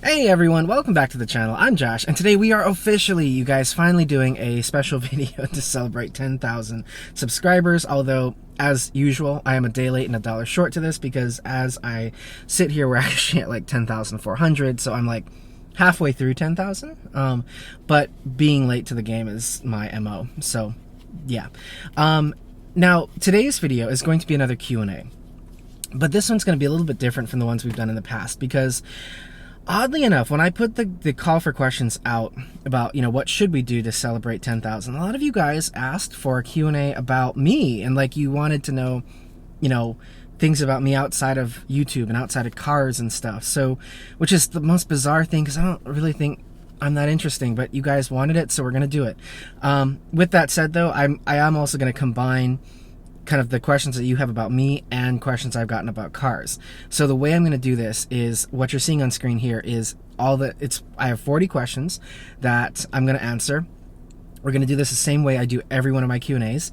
Hey everyone, welcome back to the channel. I'm Josh, and today we are officially, you guys, finally doing a special video to celebrate 10,000 subscribers, although, as usual, I am a day late and $1 short to this, because as I sit here, we're actually at like 10,400, so I'm like halfway through 10,000, but being late to the game is my MO, so yeah. Now, today's video is going to be another Q&A, but this one's going to be a little bit different from the ones we've done in the past, because oddly enough, when I put the call for questions out about, what should we do to celebrate 10,000, a lot of you guys asked for a Q&A about me, and like you wanted to know, things about me outside of YouTube and outside of cars and stuff. So, which is the most bizarre thing, because I don't really think I'm that interesting, but you guys wanted it, so we're going to do it. With that said, though, I am also going to combine kind of the questions that you have about me and questions I've gotten about cars. So the way I'm going to do this is, what you're seeing on screen here is I have 40 questions that I'm going to answer. We're going to do this the same way I do every one of my Q&As.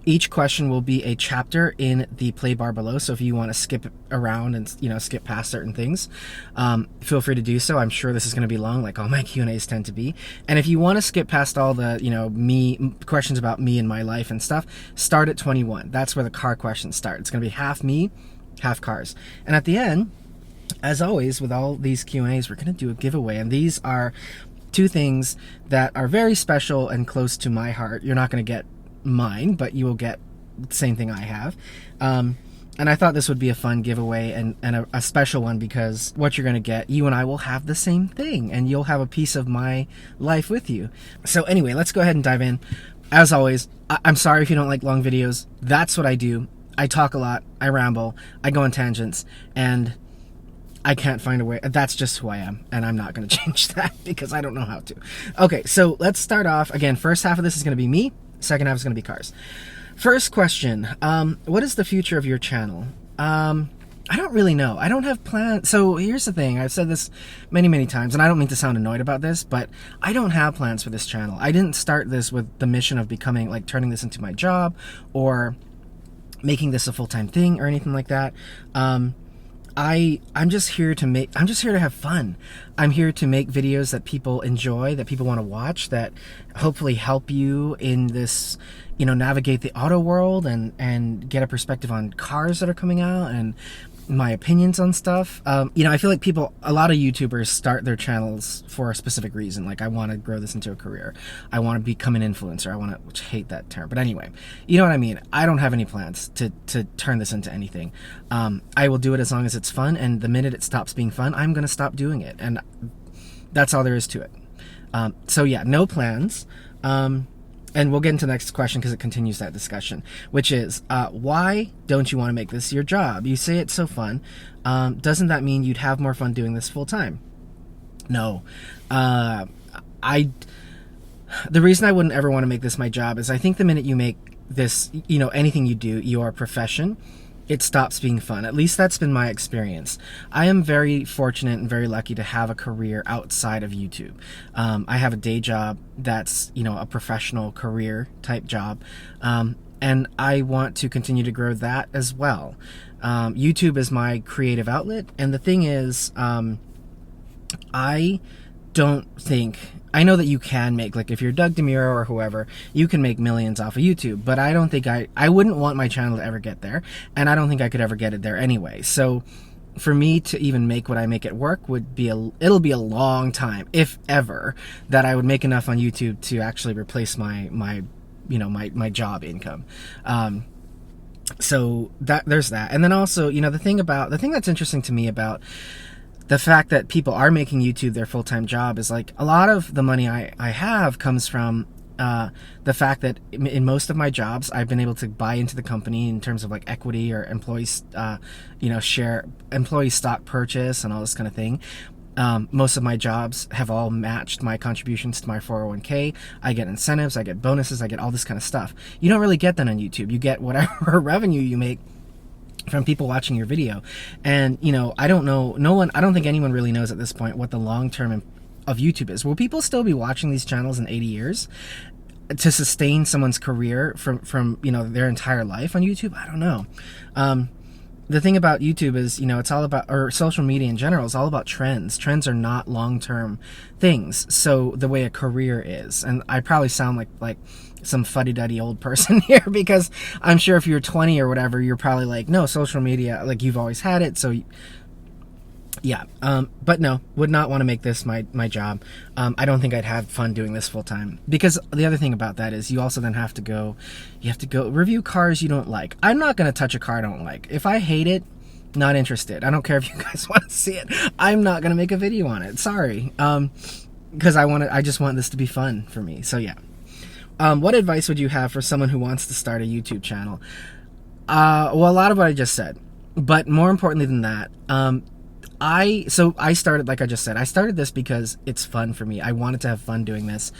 Each question will be a chapter in the play bar below, so if you want to skip around and skip past certain things, feel free to do so. I'm sure this is going to be long, like all my Q&As tend to be. And if you want to skip past all the questions about me and my life and stuff, start at 21. That's where the car questions start. It's going to be half me, half cars. And at the end, as always with all these Q&As, we're going to do a giveaway, and these are two things that are very special and close to my heart. You're not going to get mine, but you will get the same thing I have, and I thought this would be a fun giveaway and a special one, because what you're going to get, you and I will have the same thing, and you'll have a piece of my life with you. So anyway, let's go ahead and dive in. As always, I'm sorry if you don't like long videos. That's what I do. I talk a lot, I ramble, I go on tangents, and I can't find a way. That's just who I am, and I'm not going to change that because I don't know how to. Okay, so let's start off. Again, first half of this is going to be me. Second half is going to be cars. First question, what is the future of your channel? I don't really know. I don't have plans. So here's the thing. I've said this many times, and I don't mean to sound annoyed about this, but I don't have plans for this channel. I didn't start this with the mission of becoming, like, turning this into my job or making this a full-time thing or anything like that. I'm just here to have fun. I'm here to make videos that people enjoy, that people want to watch, that hopefully help you in this, navigate the auto world and get a perspective on cars that are coming out and my opinions on stuff. I feel like a lot of YouTubers start their channels for a specific reason. Like, I want to grow this into a career. I want to become an influencer. Which I hate that term, but anyway, you know what I mean? I don't have any plans to turn this into anything. I will do it as long as it's fun, and the minute it stops being fun, I'm going to stop doing it, and that's all there is to it. So yeah, no plans. And we'll get into the next question because it continues that discussion, which is, why don't you want to make this your job? You say it's so fun. Doesn't that mean you'd have more fun doing this full time? No. The reason I wouldn't ever want to make this my job is I think the minute you make this, anything you do, your profession, it stops being fun. At least that's been my experience. I am very fortunate and very lucky to have a career outside of YouTube. I have a day job that's, a professional career type job. And I want to continue to grow that as well. YouTube is my creative outlet. And the thing is, I know that you can make, like, if you're Doug DeMuro or whoever, you can make millions off of YouTube, but I don't think I wouldn't want my channel to ever get there, and I don't think I could ever get it there anyway. So for me to even make what I make at work it'll be a long time, if ever, that I would make enough on YouTube to actually replace my job income. So there's that. And then also, the thing that's interesting to me about the fact that people are making YouTube their full-time job is, like, a lot of the money I have comes from the fact that in most of my jobs, I've been able to buy into the company in terms of, like, equity or employee stock purchase and all this kind of thing. Most of my jobs have all matched my contributions to my 401k. I get incentives, I get bonuses, I get all this kind of stuff. You don't really get that on YouTube. You get whatever revenue you make from people watching your video. And I don't think anyone really knows at this point what the long term of YouTube is. Will people still be watching these channels in 80 years to sustain someone's career from their entire life on YouTube? I don't know. the thing about YouTube is, it's all about, or social media in general, is all about trends. Trends are not long-term things. So the way a career is, and I probably sound like some fuddy-duddy old person here, because I'm sure if you're 20 or whatever, you're probably like, no, social media, like, you've always had it. So yeah, but no, would not want to make this my job. I don't think I'd have fun doing this full time, because the other thing about that is you also then have to go review cars you don't like. I'm not going to touch a car I don't like. If I hate it, not interested. I don't care if you guys want to see it. I'm not going to make a video on it. Sorry. Because I just want this to be fun for me. So yeah. What advice would you have for someone who wants to start a YouTube channel? Well, a lot of what I just said, but more importantly than that, I started, like I just said, I started this because it's fun for me. I wanted to have fun doing this.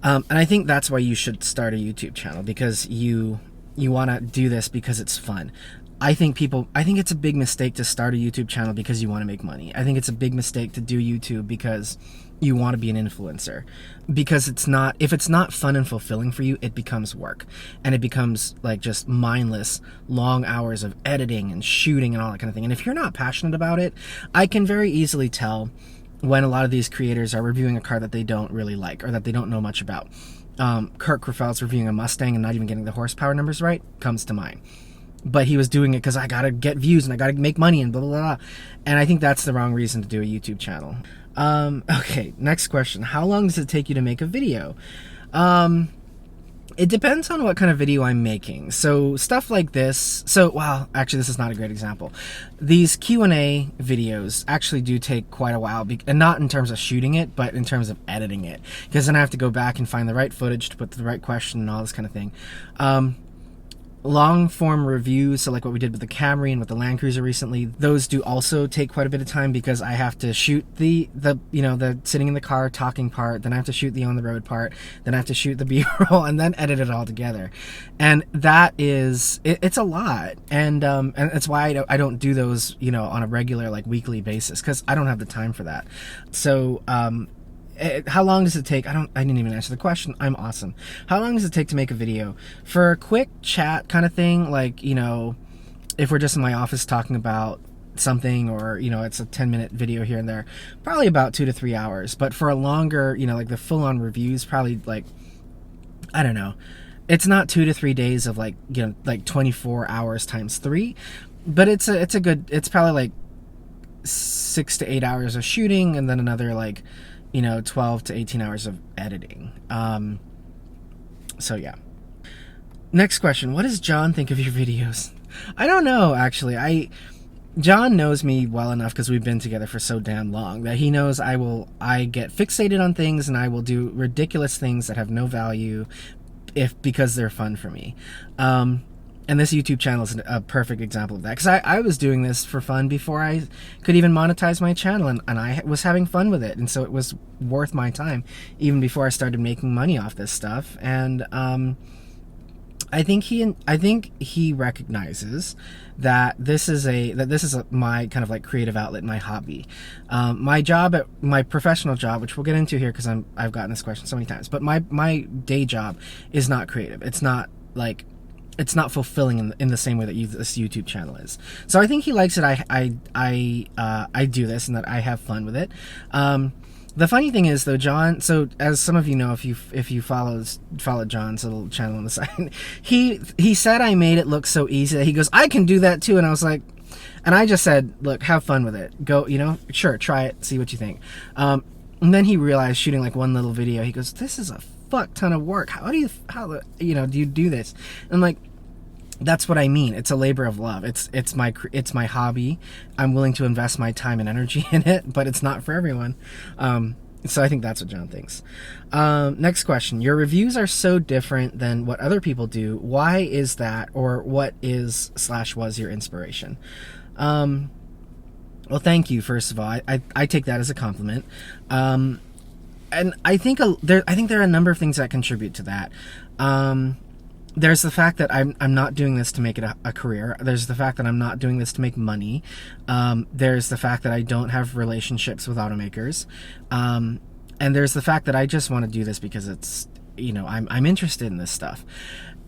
And I think that's why you should start a YouTube channel, because you want to do this because it's fun. I think it's a big mistake to start a YouTube channel because you want to make money. I think it's a big mistake to do YouTube because you want to be an influencer, because if it's not fun and fulfilling for you, it becomes work, and it becomes like just mindless long hours of editing and shooting and all that kind of thing. And if you're not passionate about it, I can very easily tell when a lot of these creators are reviewing a car that they don't really like or that they don't know much about. Kurt Kroffel's reviewing a Mustang and not even getting the horsepower numbers right comes to mind. But he was doing it because I gotta get views and I gotta make money and blah, blah, blah. And I think that's the wrong reason to do a YouTube channel. Okay, next question. How long does it take you to make a video? It depends on what kind of video I'm making. So stuff like this, well, actually this is not a great example. These Q&A videos actually do take quite a while, and not in terms of shooting it, but in terms of editing it. Because then I have to go back and find the right footage to put the right question and all this kind of thing. Long form reviews, so like what we did with the Camry and with the Land Cruiser recently, those do also take quite a bit of time, because I have to shoot the sitting in the car talking part, then I have to shoot the on the road part, then I have to shoot the B-roll, and then edit it all together. And that is, it's a lot, and that's why I don't do those on a regular, like, weekly basis, because I don't have the time for that. So how long does it take? I didn't even answer the question. I'm awesome. How long does it take to make a video? For a quick chat kind of thing, like, if we're just in my office talking about something, or, it's a 10-minute video here and there, probably about 2 to 3 hours. But for a longer, like the full-on reviews, probably like, I don't know. It's not 2 to 3 days of like 24 hours times 3, but it's probably like 6 to 8 hours of shooting, and then another 12 to 18 hours of editing. So yeah. Next question. What does John think of your videos? I don't know, actually. John knows me well enough, because we've been together for so damn long, that he knows I get fixated on things, and I will do ridiculous things that have no value because they're fun for me. And this YouTube channel is a perfect example of that, because I was doing this for fun before I could even monetize my channel, and I was having fun with it, and so it was worth my time even before I started making money off this stuff. And I think he recognizes that this is my kind of like creative outlet, my hobby. My professional job, which we'll get into here because I've gotten this question so many times, but my day job is not creative. It's not fulfilling in the same way that this YouTube channel is. So I think he likes it. I do this, and that I have fun with it. The funny thing is, though, John, so as some of you know, if you followed John's little channel on the side, he said I made it look so easy that he goes, I can do that too. And I was like, and I just said, look, have fun with it. Go, sure, try it, see what you think. And then he realized, shooting like one little video, he goes, this is a fuck ton of work. How do you do this? And I'm like, that's what I mean. It's a labor of love. It's my hobby. I'm willing to invest my time and energy in it, but it's not for everyone. So I think that's what John thinks. Next question. Your reviews are so different than what other people do. Why is that? Or what is/was your inspiration? Well, thank you, first of all. I take that as a compliment. And I think there are a number of things that contribute to that. There's the fact that I'm not doing this to make it a career. There's the fact that I'm not doing this to make money. There's the fact that I don't have relationships with automakers. And there's the fact that I just want to do this because it's, I'm interested in this stuff.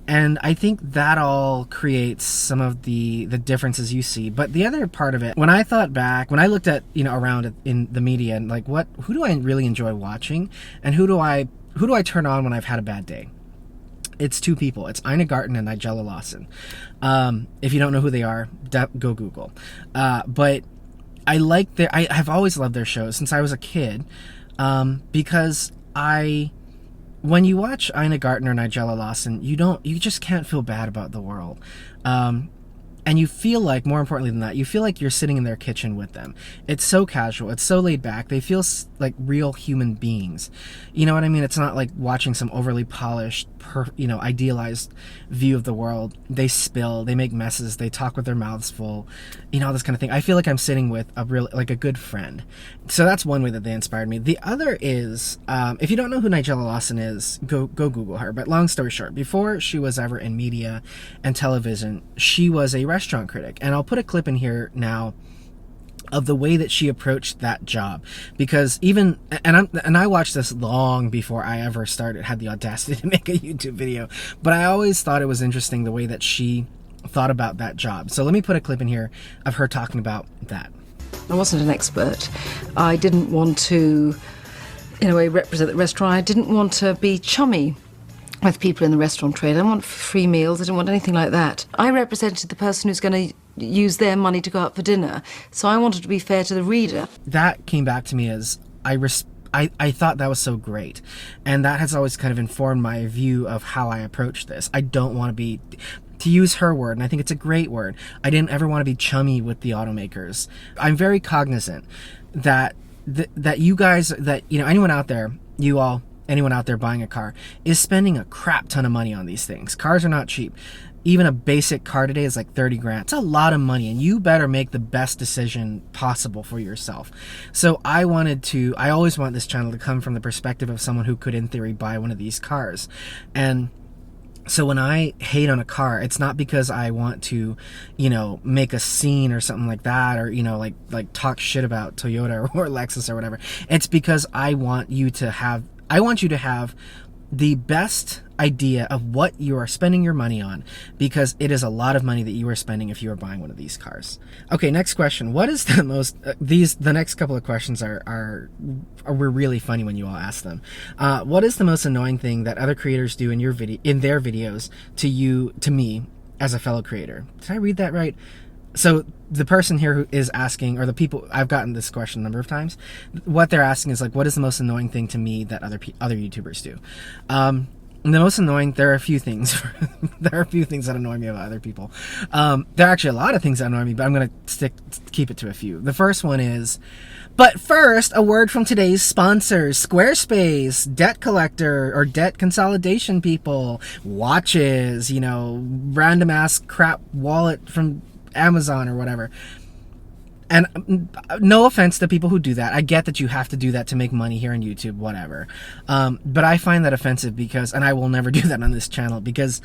And I think that all creates some of the differences you see. But the other part of it, when I thought back, when I looked at, around in the media and like who do I really enjoy watching, and who do I turn on when I've had a bad day? It's two people. It's Ina Garten and Nigella Lawson. If you don't know who they are, go Google. But I have always loved their shows since I was a kid, because when you watch Ina Garten or Nigella Lawson, you just can't feel bad about the world. And you feel like, more importantly than that, you feel like you're sitting in their kitchen with them. It's so casual. It's so laid back. They feel like real human beings. You know what I mean? It's not like watching some overly polished, idealized view of the world. They spill. They make messes. They talk with their mouths full. All this kind of thing. I feel like I'm sitting with a good friend. So that's one way that they inspired me. The other is, if you don't know who Nigella Lawson is, go Google her. But long story short, before she was ever in media and television, she was a restaurant critic. And I'll put a clip in here now of the way that she approached that job, because I watched this long before I ever had the audacity to make a YouTube video, but I always thought it was interesting the way that she thought about that job. So let me put a clip in here of her talking about that. I wasn't an expert. I didn't want to, in a way, represent the restaurant. I didn't want to be chummy with people in the restaurant trade. I didn't want free meals. I didn't want anything like that. I represented the person who's going to use their money to go out for dinner. So I wanted to be fair to the reader. That came back to me as I thought that was so great. And that has always kind of informed my view of how I approach this. I don't want to use her word, and I think it's a great word, I didn't ever want to be chummy with the automakers. I'm very cognizant that you guys, anyone out there, anyone out there buying a car is spending a crap ton of money on these things. Cars are not cheap. Even a basic car today is like 30 grand. It's a lot of money, and you better make the best decision possible for yourself. So I always want this channel to come from the perspective of someone who could, in theory, buy one of these cars. And so when I hate on a car, it's not because I want to, make a scene or something like that, or, like talk shit about Toyota or Lexus or whatever. It's because I want you to have the best idea of what you are spending your money on, because it is a lot of money that you are spending if you are buying one of these cars. Okay, next question. What is the most the next couple of questions were really funny when you all ask them. What is the most annoying thing that other creators do in their videos to me as a fellow creator? Did I read that right? So the person here who is asking, or the people, I've gotten this question a number of times, what they're asking is like, what is the most annoying thing to me that other YouTubers do? The most annoying, there are a few things. There are a few things that annoy me about other people. There are actually a lot of things that annoy me, but I'm going to keep it to a few. The first one is, but first, a word from today's sponsors: Squarespace, debt collector or debt consolidation people, watches, random ass crap wallet from Amazon or whatever. And no offense to people who do that. I get that you have to do that to make money here on YouTube, whatever. But I find that offensive and I will never do that on this channel, because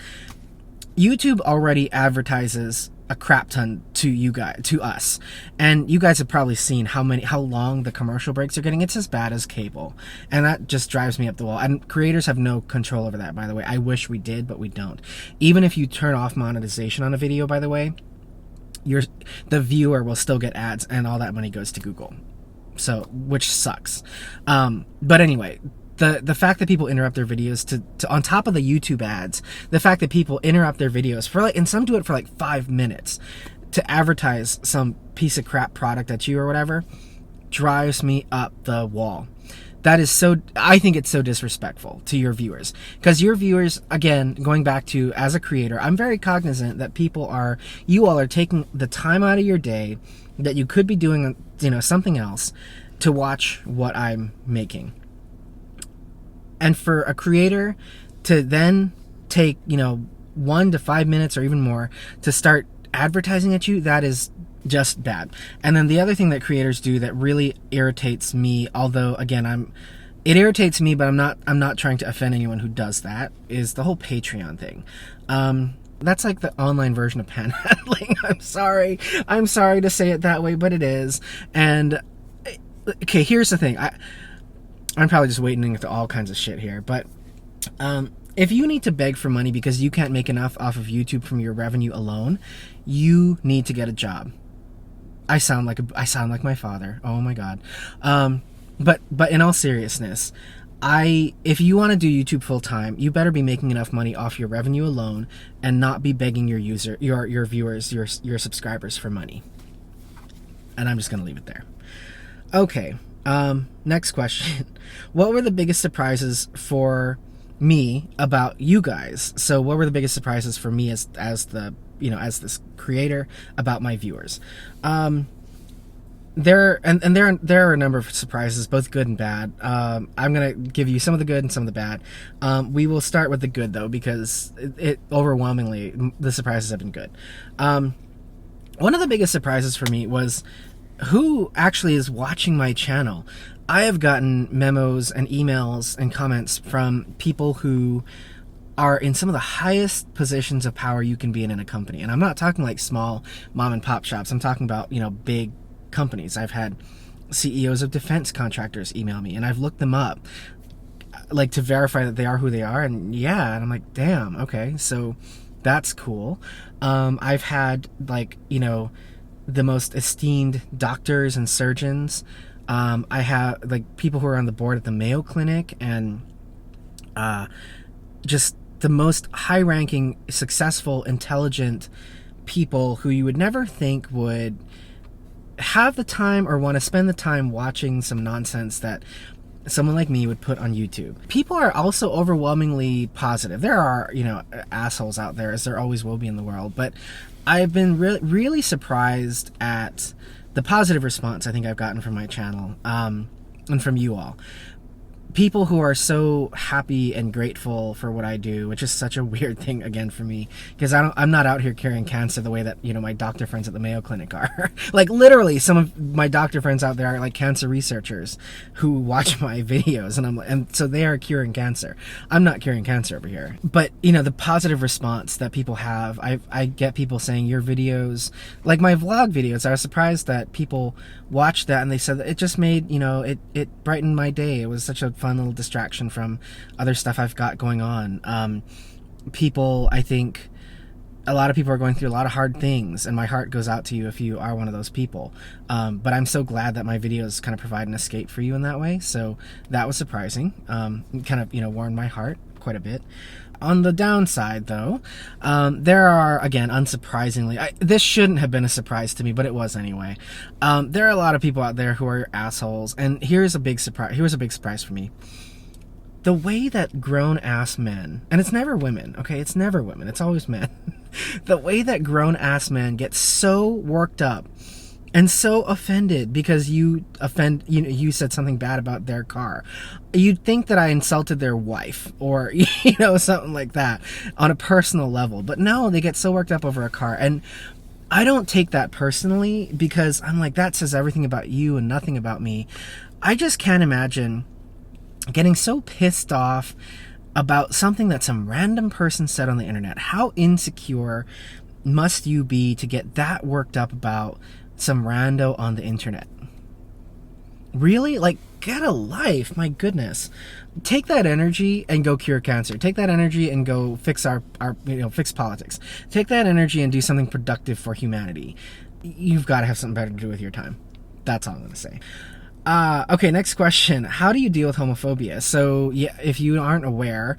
YouTube already advertises a crap ton to us. And you guys have probably seen how long the commercial breaks are getting. It's as bad as cable. And that just drives me up the wall. And creators have no control over that, by the way. I wish we did, but we don't. Even if you turn off monetization on a video, by the way, the viewer will still get ads, and all that money goes to Google, which sucks. But anyway, the fact that people interrupt their videos to on top of the YouTube ads, the fact that people interrupt their videos and some do it for like 5 minutes to advertise some piece of crap product at you or whatever, drives me up the wall. That is I think it's so disrespectful to your viewers, because your viewers, again, going back to, as a creator, I'm very cognizant that you all are taking the time out of your day that you could be doing, something else, to watch what I'm making. And for a creator to then take, 1 to 5 minutes or even more to start advertising at you, that is just bad. And then the other thing that creators do that really irritates me, although again it irritates me, but I'm not trying to offend anyone who does that, is the whole Patreon thing. That's like the online version of panhandling. I'm sorry to say it that way, but it is. And okay, here's the thing. I'm probably just wading into all kinds of shit here, but If you need to beg for money because you can't make enough off of YouTube from your revenue alone, you need to get a job. I sound like my father. Oh my God. But in all seriousness, if you want to do YouTube full time, you better be making enough money off your revenue alone and not be begging your viewers, your subscribers for money. And I'm just going to leave it there. Okay. Next question. What were the biggest surprises for me about you guys? So what were the biggest surprises for me as this creator about my viewers? There are a number of surprises, both good and bad. I'm gonna give you some of the good and some of the bad. We will start with the good though, because it overwhelmingly the surprises have been good. One of the biggest surprises for me was who actually is watching my channel. I have gotten memos and emails and comments from people who are in some of the highest positions of power you can be in a company. And I'm not talking like small mom and pop shops. I'm talking about, big companies. I've had CEOs of defense contractors email me, and I've looked them up like to verify that they are who they are. And yeah, and I'm like, damn, okay, so that's cool. I've had the most esteemed doctors and surgeons. I have people who are on the board at the Mayo Clinic, and just the most high-ranking, successful, intelligent people who you would never think would have the time or want to spend the time watching some nonsense that someone like me would put on YouTube. People are also overwhelmingly positive. There are, assholes out there, as there always will be in the world, but I've been really surprised at the positive response I think I've gotten from my channel, and from you all. People who are so happy and grateful for what I do, which is such a weird thing again for me, because I'm not out here carrying cancer the way that my doctor friends at the Mayo Clinic are. Literally, some of my doctor friends out there are like cancer researchers who watch my videos, and so they are curing cancer. I'm not curing cancer over here, but the positive response that people have, I get people saying your videos, like my vlog videos, I was surprised that people watched that and they said that it just made it brightened my day. It was such a fun little distraction from other stuff I've got going on. I think a lot of people are going through a lot of hard things, and my heart goes out to you if you are one of those people. But I'm so glad that my videos kind of provide an escape for you in that way. So that was surprising. Kind of warmed my heart quite a bit. On the downside, though, there are, again, unsurprisingly, this shouldn't have been a surprise to me, but it was anyway. There are a lot of people out there who are assholes, and here's a big surprise for me. The way that grown-ass men, and it's never women, okay? It's never women. It's always men. The way that grown-ass men get so worked up and so offended because you said something bad about their car. You'd think that I insulted their wife or something like that on a personal level, but no, they get so worked up over a car. And I don't take that personally, because I'm like, that says everything about you and nothing about me. I just can't imagine getting so pissed off about something that some random person said on the internet. How insecure must you be to get that worked up about some rando on the internet? Really? Get a life, my goodness. Take that energy and go cure cancer. Take that energy and go fix fix politics. Take that energy and do something productive for humanity. You've got to have something better to do with your time. That's all I'm going to say. Okay, next question. How do you deal with homophobia? So, yeah, if you aren't aware,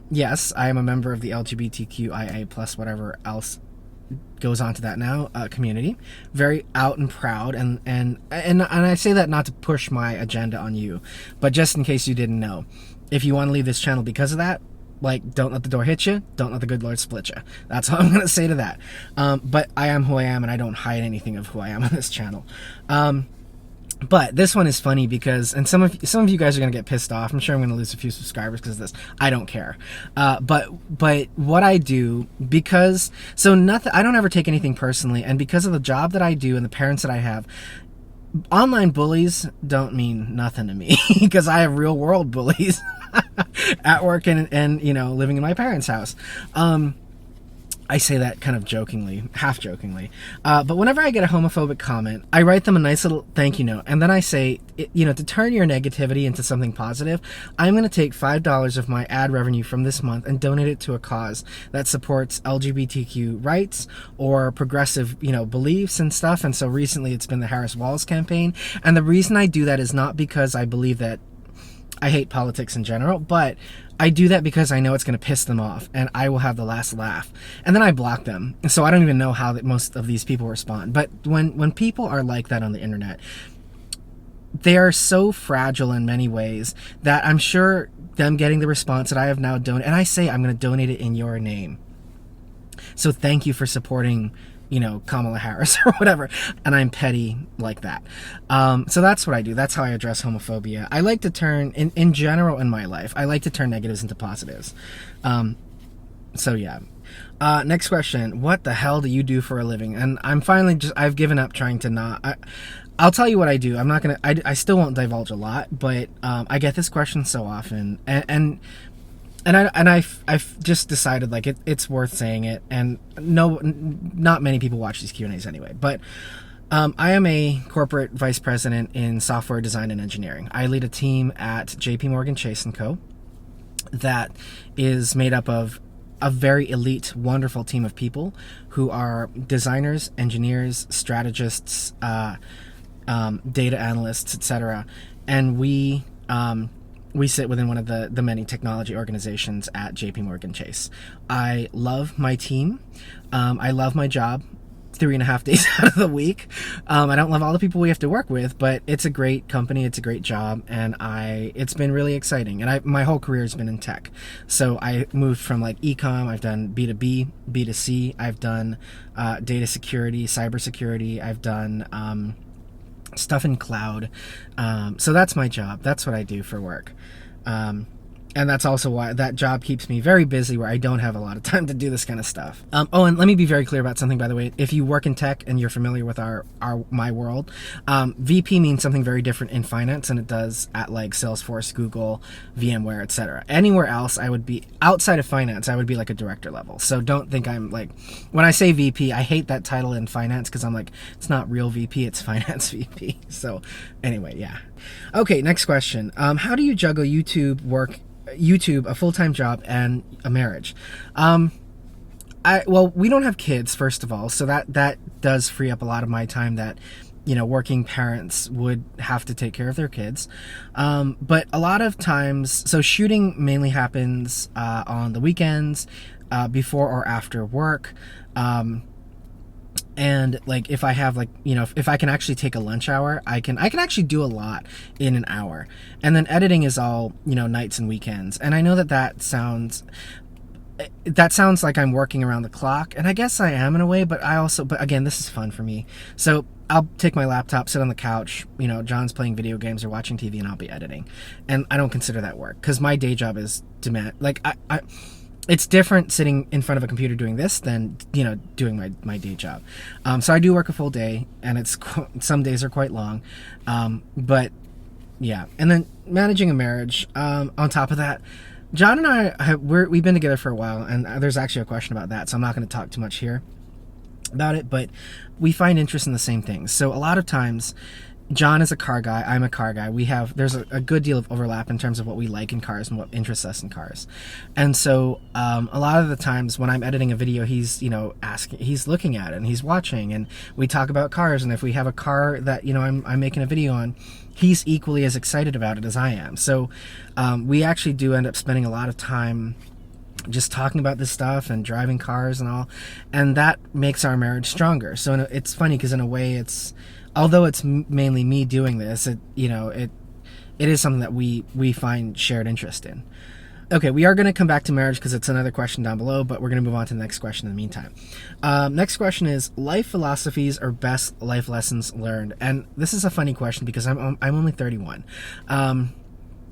yes, I am a member of the LGBTQIA plus whatever else goes on to that now community. Very out and proud, and I say that not to push my agenda on you, but just in case you didn't know. If you want to leave this channel because of that, don't let the door hit you, don't let the good Lord split you. That's all I'm going to say to that. But I am who I am, and I don't hide anything of who I am on this channel. But this one is funny because, and some of you guys are going to get pissed off. I'm sure I'm going to lose a few subscribers because of this. I don't care. But what I do, I don't ever take anything personally, and because of the job that I do and the parents that I have, online bullies don't mean nothing to me because I have real world bullies at work and living in my parents' house. I say that kind of jokingly, half jokingly. But whenever I get a homophobic comment, I write them a nice little thank you note. And then I say, to turn your negativity into something positive, I'm going to take $5 of my ad revenue from this month and donate it to a cause that supports LGBTQ rights or progressive, beliefs and stuff. And so recently it's been the Harris Walls campaign. And the reason I do that is not because I believe that I hate politics in general, but I do that because I know it's going to piss them off and I will have the last laugh. And then I block them. So I don't even know how most of these people respond. But when people are like that on the internet, they are so fragile in many ways that I'm sure them getting the response that I have now donated, and I say I'm going to donate it in your name. So thank you for supporting Kamala Harris or whatever, and I'm petty like that. So that's what I do. That's how I address homophobia. I like to turn, in general in my life, I like to turn negatives into positives. So yeah. Next question. What the hell do you do for a living? And I'm finally I've given up trying to not... I'll tell you what I do. I'm not going to... I still won't divulge a lot, but I get this question so often, and I've just decided like it's worth saying it, and not many people watch these Q&As anyway. But I am a corporate vice president in software design and engineering. I lead a team at JP Chase & Co. that is made up of a very elite, wonderful team of people who are designers, engineers, strategists, data analysts, etc. And we sit within one of the many technology organizations at JP Chase. I love my team. I love my job 3.5 days out of the week. I don't love all the people we have to work with, but it's a great company. It's a great job. And it's been really exciting. And my whole career has been in tech. So I moved from like e-com. I've done B2B, B2C. I've done data security, cybersecurity. I've done stuff in cloud. So that's my job. That's what I do for work. And that's also why that job keeps me very busy, where I don't have a lot of time to do this kind of stuff. And let me be very clear about something, by the way. If you work in tech and you're familiar with my world, VP means something very different in finance than it does at like Salesforce, Google, VMware, etc. Anywhere else, I would be outside of finance. I would be like a director level. So don't think I'm like, when I say VP, I hate that title in finance because I'm like, it's not real VP, it's finance VP. So anyway, yeah. Okay, next question. How do you juggle YouTube, a full-time job, and a marriage? Well, we don't have kids, first of all, so that does free up a lot of my time that working parents would have to take care of their kids. But a lot of times, so shooting mainly happens on the weekends, before or after work. And like if I have like if I can actually take a lunch hour, I can actually do a lot in an hour. And then editing is all nights and weekends. And I know that sounds like I'm working around the clock, and I guess I am in a way, but again, this is fun for me. So I'll take my laptop, sit on the couch, John's playing video games or watching TV, and I'll be editing. And I don't consider that work because my day job is it's different sitting in front of a computer doing this than doing my day job. So I do work a full day, and some days are quite long, but yeah. And then managing a marriage, on top of that, John and I we've been together for a while, and there's actually a question about that, so I'm not going to talk too much here about it, but we find interest in the same things. So a lot of times, John is a car guy, I'm a car guy. There's a good deal of overlap in terms of what we like in cars and what interests us in cars. And so a lot of the times when I'm editing a video, he's he's looking at it and he's watching, and we talk about cars. And if we have a car that I'm making a video on, he's equally as excited about it as I am. So we actually do end up spending a lot of time just talking about this stuff and driving cars and all, and that makes our marriage stronger. So it's funny because in a way, although it's mainly me doing this, it is something that we find shared interest in. Okay, we are going to come back to marriage because it's another question down below, but we're going to move on to the next question in the meantime. Next question is life philosophies or best life lessons learned. And this is a funny question because I'm only 31.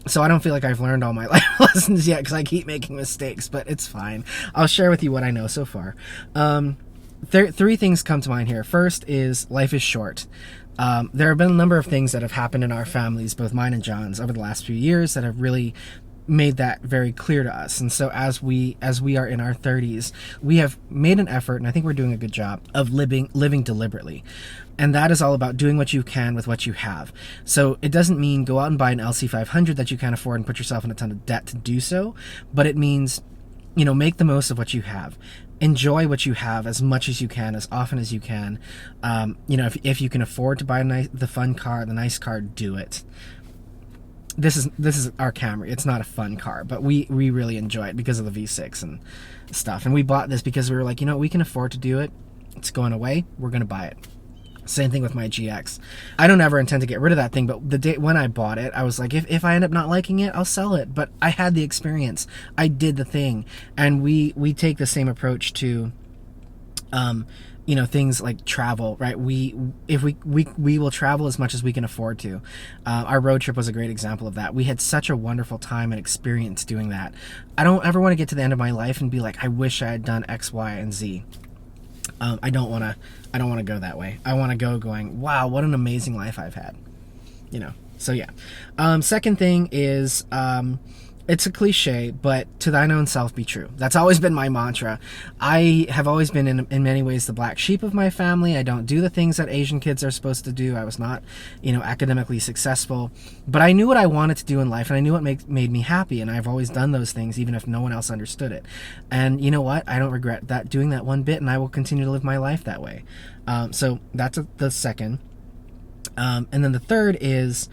So I don't feel like I've learned all my life lessons yet because I keep making mistakes, but it's fine. I'll share with you what I know so far. Three things come to mind here. First is life is short. There have been a number of things that have happened in our families, both mine and John's, over the last few years that have really made that very clear to us. And so as we are in our 30s, we have made an effort, and I think we're doing a good job of living deliberately. And that is all about doing what you can with what you have. So it doesn't mean go out and buy an LC500 that you can't afford and put yourself in a ton of debt to do so, but it means, make the most of what you have. Enjoy what you have as much as you can, as often as you can. If you can afford to buy the fun car, the nice car, do it. This is our Camry. It's not a fun car, but we really enjoy it because of the V6 and stuff. And we bought this because we were like, we can afford to do it. It's going away. We're going to buy it. Same thing with my GX. I don't ever intend to get rid of that thing, but the day when I bought it, I was like, if I end up not liking it, I'll sell it. But I had the experience. I did the thing. And we take the same approach to things like travel, right? We will travel as much as we can afford to. Our road trip was a great example of that. We had such a wonderful time and experience doing that. I don't ever want to get to the end of my life and be like, I wish I had done X, Y, and Z. I don't want to go that way. I want to go going, wow, what an amazing life I've had. So yeah. Second thing is, it's a cliche, but to thine own self be true. That's always been my mantra. I have always been in many ways the black sheep of my family. I don't do the things that Asian kids are supposed to do. I was not, academically successful, but I knew what I wanted to do in life, and I knew what made me happy, and I've always done those things even if no one else understood it. And you know what? I don't regret doing that one bit, and I will continue to live my life that way. So that's the second. And then the third is,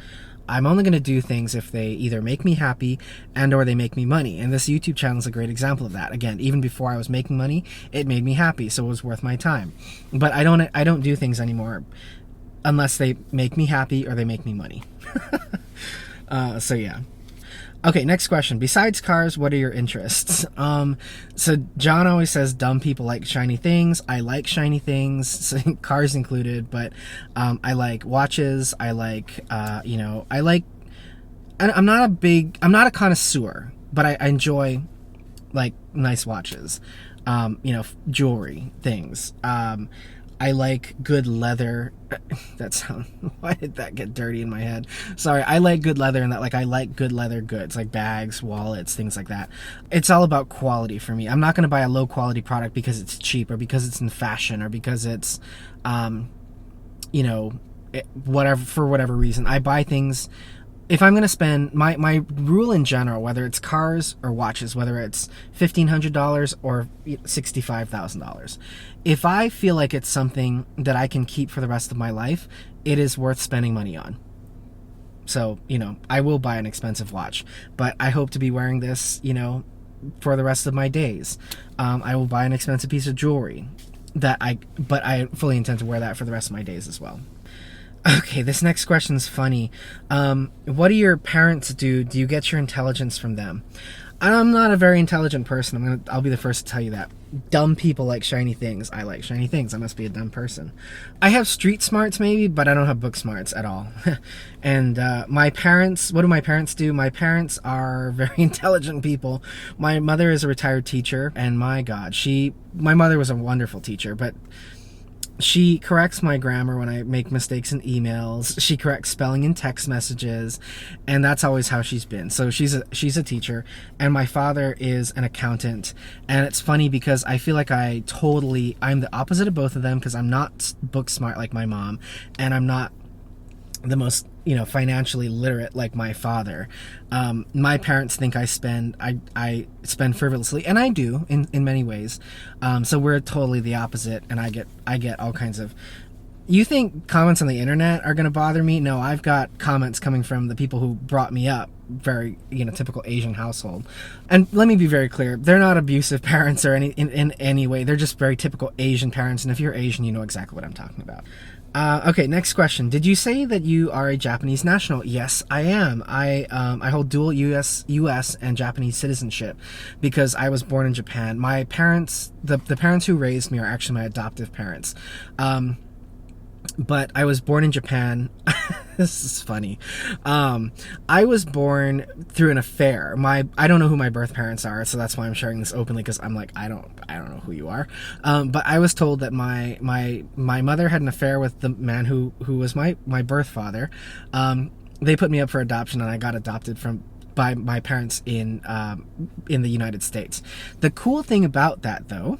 I'm only going to do things if they either make me happy and or they make me money. And this YouTube channel is a great example of that. Again, even before I was making money, it made me happy, so it was worth my time. But I don't do things anymore unless they make me happy or they make me money. So yeah. Okay, next question. Besides cars, what are your interests? So John always says dumb people like shiny things. I like shiny things, so cars included, but I like watches. I like, I'm not a connoisseur, but I enjoy like nice watches, jewelry, things. I like good leather. Why did that get dirty in my head? Sorry, I like good leather, and that I like good leather goods, like bags, wallets, things like that. It's all about quality for me. I'm not going to buy a low quality product because it's cheap or because it's in fashion or because it's, whatever, for whatever reason. I buy things. If I'm going to spend, my rule in general, whether it's cars or watches, whether it's $1,500 or $65,000, if I feel like it's something that I can keep for the rest of my life, it is worth spending money on. So, I will buy an expensive watch, but I hope to be wearing this, for the rest of my days. I will buy an expensive piece of jewelry but I fully intend to wear that for the rest of my days as well. Okay, this next question's funny. What do your parents do? Do you get your intelligence from them? I'm not a very intelligent person. I'll be the first to tell you that. Dumb people like shiny things. I like shiny things. I must be a dumb person. I have street smarts maybe, but I don't have book smarts at all. And my parents, what do my parents do? My parents are very intelligent people. My mother is a retired teacher, and my God, my mother was a wonderful teacher, but she corrects my grammar when I make mistakes in emails. She corrects spelling in text messages, and that's always how she's been. So she's a teacher, and my father is an accountant. And it's funny because I feel like I'm the opposite of both of them, because I'm not book smart like my mom, and I'm not the most financially literate like my father. My parents think I spend frivolously, and I do in many ways. So we're totally the opposite, and I get all kinds of. You think comments on the internet are going to bother me? No, I've got comments coming from the people who brought me up. Very typical Asian household. And let me be very clear, they're not abusive parents or in any way. They're just very typical Asian parents, and if you're Asian, you know exactly what I'm talking about. Okay, next question. Did you say that you are a Japanese national? Yes, I am. I hold dual U.S. and Japanese citizenship because I was born in Japan. My parents, the parents who raised me, are actually my adoptive parents. But I was born in Japan. This is funny. I was born through an affair. I don't know who my birth parents are, so that's why I'm sharing this openly, because I'm like, I don't know who you are. But I was told that my mother had an affair with the man who was my birth father. They put me up for adoption, and I got adopted from by my parents in the United States. The cool thing about that, though,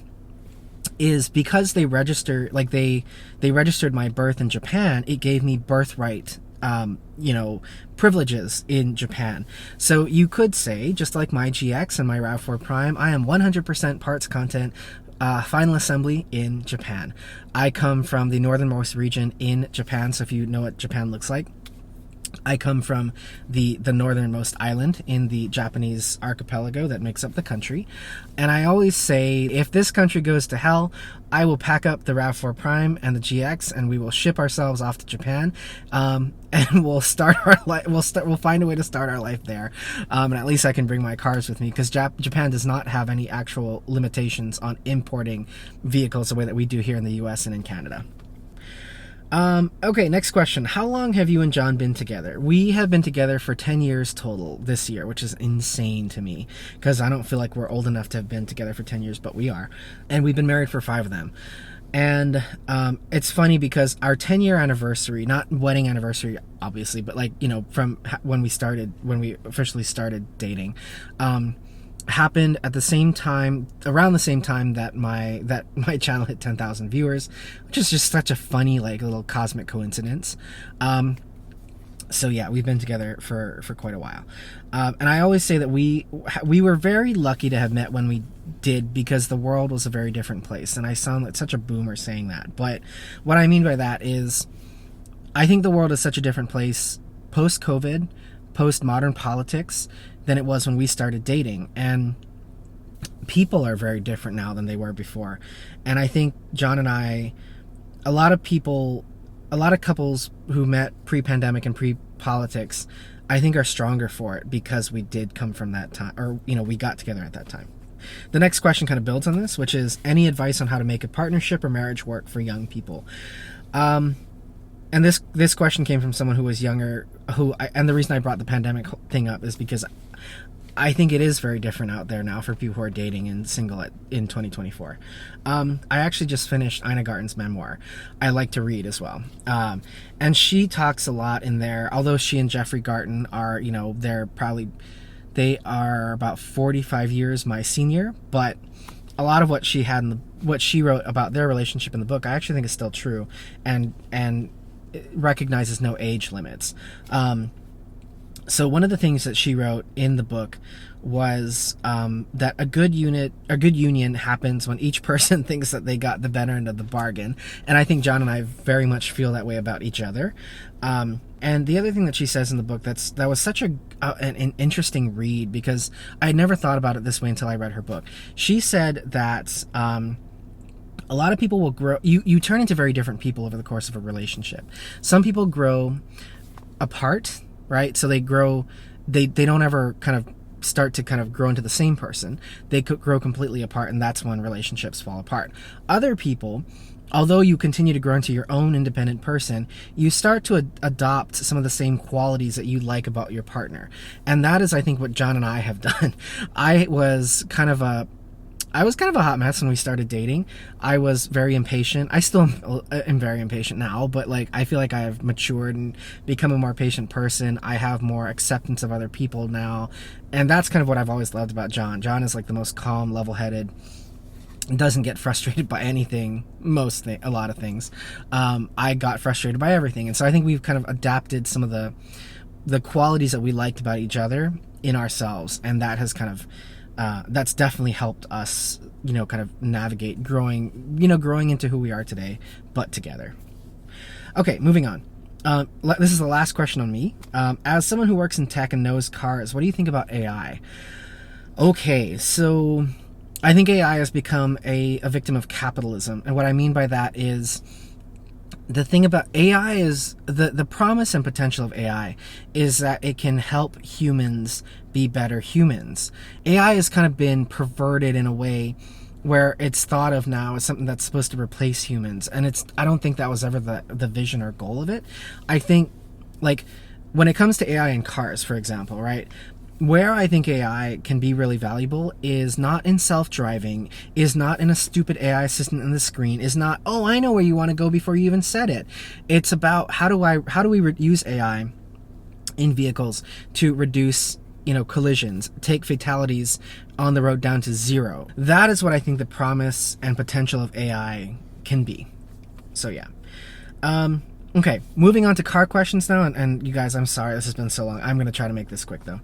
is because they registered my birth in Japan, it gave me birthright privileges in Japan. So you could say, just like my GX and my RAV4 Prime, I am 100% parts content final assembly in Japan. I come from the northernmost region in Japan, so if you know what Japan looks like, I come from the northernmost island in the Japanese archipelago that makes up the country. And I always say, if this country goes to hell, I will pack up the RAV4 Prime and the GX, and we will ship ourselves off to Japan, and we'll start our life. We'll find a way to start our life there, and at least I can bring my cars with me, because Japan does not have any actual limitations on importing vehicles the way that we do here in the U.S. and in Canada. Okay, next question. How long have you and John been together? We have been together for 10 years total this year, which is insane to me, because I don't feel like we're old enough to have been together for 10 years, but we are. And we've been married for 5 of them. And it's funny because our 10-year anniversary, not wedding anniversary, obviously, but from when we officially started dating, happened at the same time, around the same time that my channel hit 10,000 viewers, which is just such a funny little cosmic coincidence. So yeah, we've been together for quite a while, and I always say that we were very lucky to have met when we did, because the world was a very different place. And I sound like such a boomer saying that, but what I mean by that is, I think the world is such a different place post-COVID, post-modern politics, than it was when we started dating. And people are very different now than they were before. And I think John and I, a lot of couples who met pre-pandemic and pre-politics, I think are stronger for it, because we did come from that time, or we got together at that time. The next question kind of builds on this, which is, any advice on how to make a partnership or marriage work for young people? And this question came from someone who was younger, and the reason I brought the pandemic thing up is because I think it is very different out there now for people who are dating and single in 2024. I actually just finished Ina Garten's memoir. I like to read as well. And she talks a lot in there, although she and Jeffrey Garten are, they are about 45 years my senior, but a lot of what she wrote about their relationship in the book, I actually think is still true, and recognizes no age limits. So one of the things that she wrote in the book was that a good union happens when each person thinks that they got the better end of the bargain. And I think John and I very much feel that way about each other. And the other thing that she says in the book that was such an interesting read, because I had never thought about it this way until I read her book. She said that a lot of people will grow. You turn into very different people over the course of a relationship. Some people grow apart, right? So they grow, they don't ever kind of start to kind of grow into the same person. They could grow completely apart, and that's when relationships fall apart. Other people, although you continue to grow into your own independent person, you start to adopt some of the same qualities that you like about your partner. And that is, I think, what John and I have done. I was kind of a hot mess when we started dating. I was very impatient. I still am very impatient now, but I feel like I have matured and become a more patient person. I have more acceptance of other people now. And that's kind of what I've always loved about John. John is the most calm, level-headed, doesn't get frustrated by anything, a lot of things. I got frustrated by everything. And so I think we've kind of adapted some of the qualities that we liked about each other in ourselves. And that has kind of that's definitely helped us, kind of navigate growing into who we are today, but together. Okay, moving on. This is the last question on me. As someone who works in tech and knows cars, what do you think about AI? Okay, so I think AI has become a victim of capitalism. And what I mean by that is, the thing about AI is the promise and potential of AI is that it can help humans be better humans. AI has kind of been perverted in a way where it's thought of now as something that's supposed to replace humans. And I don't think that was ever the vision or goal of it. I think, when it comes to AI in cars, for example, right? Where I think AI can be really valuable is not in self-driving, is not in a stupid AI assistant on the screen, is not, oh, I know where you want to go before you even said it. It's about how do we use AI in vehicles to reduce collisions, take fatalities on the road down to zero. That is what I think the promise and potential of AI can be. So yeah. Okay, moving on to car questions now, and you guys, I'm sorry this has been so long. I'm going to try to make this quick though.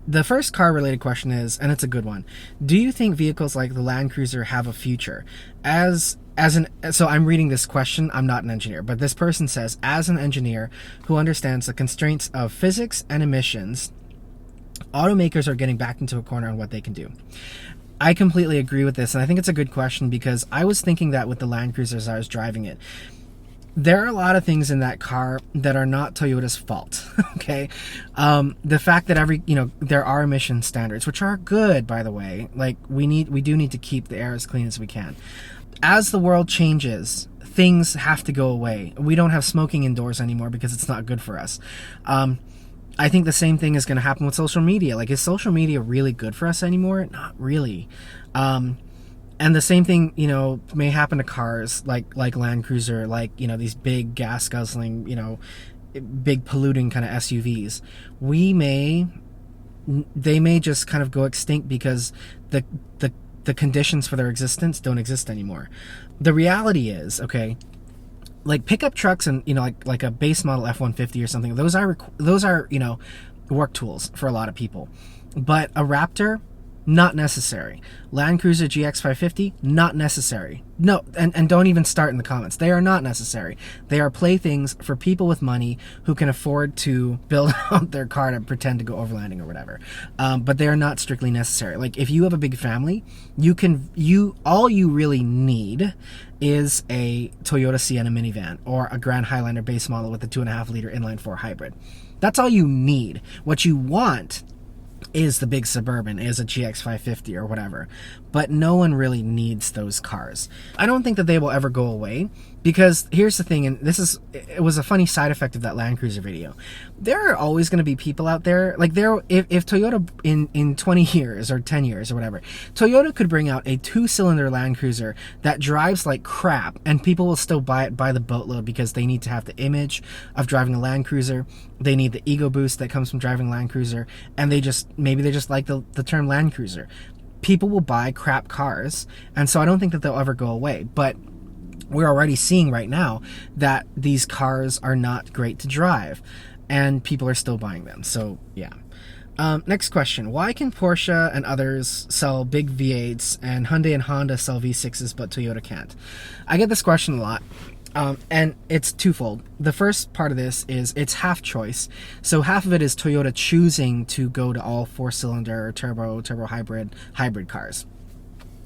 The first car-related question is, and it's a good one, do you think vehicles like the Land Cruiser have a future? So I'm reading this question, I'm not an engineer, but this person says, as an engineer who understands the constraints of physics and emissions, automakers are getting back into a corner on what they can do. I completely agree with this, and I think it's a good question because I was thinking that with the Land Cruiser as I was driving it. There are a lot of things in that car that are not Toyota's fault, okay? The fact that there are emission standards, which are good, by the way. Like, we do need to keep the air as clean as we can. As the world changes, things have to go away. We don't have smoking indoors anymore because it's not good for us. I think the same thing is going to happen with social media. Like, is social media really good for us anymore? Not really. And the same thing, may happen to cars like Land Cruiser, like, these big gas guzzling, big polluting kind of SUVs. They may just kind of go extinct because the conditions for their existence don't exist anymore. The reality is, okay, like pickup trucks and, like a base model F-150 or something, those are, work tools for a lot of people. But a Raptor, not necessary. Land Cruiser GX550, not necessary. No, and don't even start in the comments. They are not necessary. They are playthings for people with money who can afford to build out their car to pretend to go overlanding or whatever. But they are not strictly necessary. Like, if you have a big family, all you really need is a Toyota Sienna minivan or a Grand Highlander base model with a 2.5-liter inline-4 hybrid. That's all you need. What you want is the big Suburban, is a GX550 or whatever. But no one really needs those cars. I don't think that they will ever go away, because here's the thing, and it was a funny side effect of that Land Cruiser video. There are always going to be people out there, like if Toyota in 20 years or 10 years or whatever, Toyota could bring out a 2-cylinder Land Cruiser that drives like crap, and people will still buy it by the boatload because they need to have the image of driving a Land Cruiser. They need the ego boost that comes from driving Land Cruiser, and maybe they just like the term Land Cruiser. People will buy crap cars, and so I don't think that they'll ever go away. But we're already seeing right now that these cars are not great to drive, and people are still buying them. So yeah. Next question. Why can Porsche and others sell big V8s and Hyundai and Honda sell V6s but Toyota can't? I get this question a lot. And it's twofold. The first part of this is it's half choice. So half of it is Toyota choosing to go to all 4-cylinder turbo hybrid cars.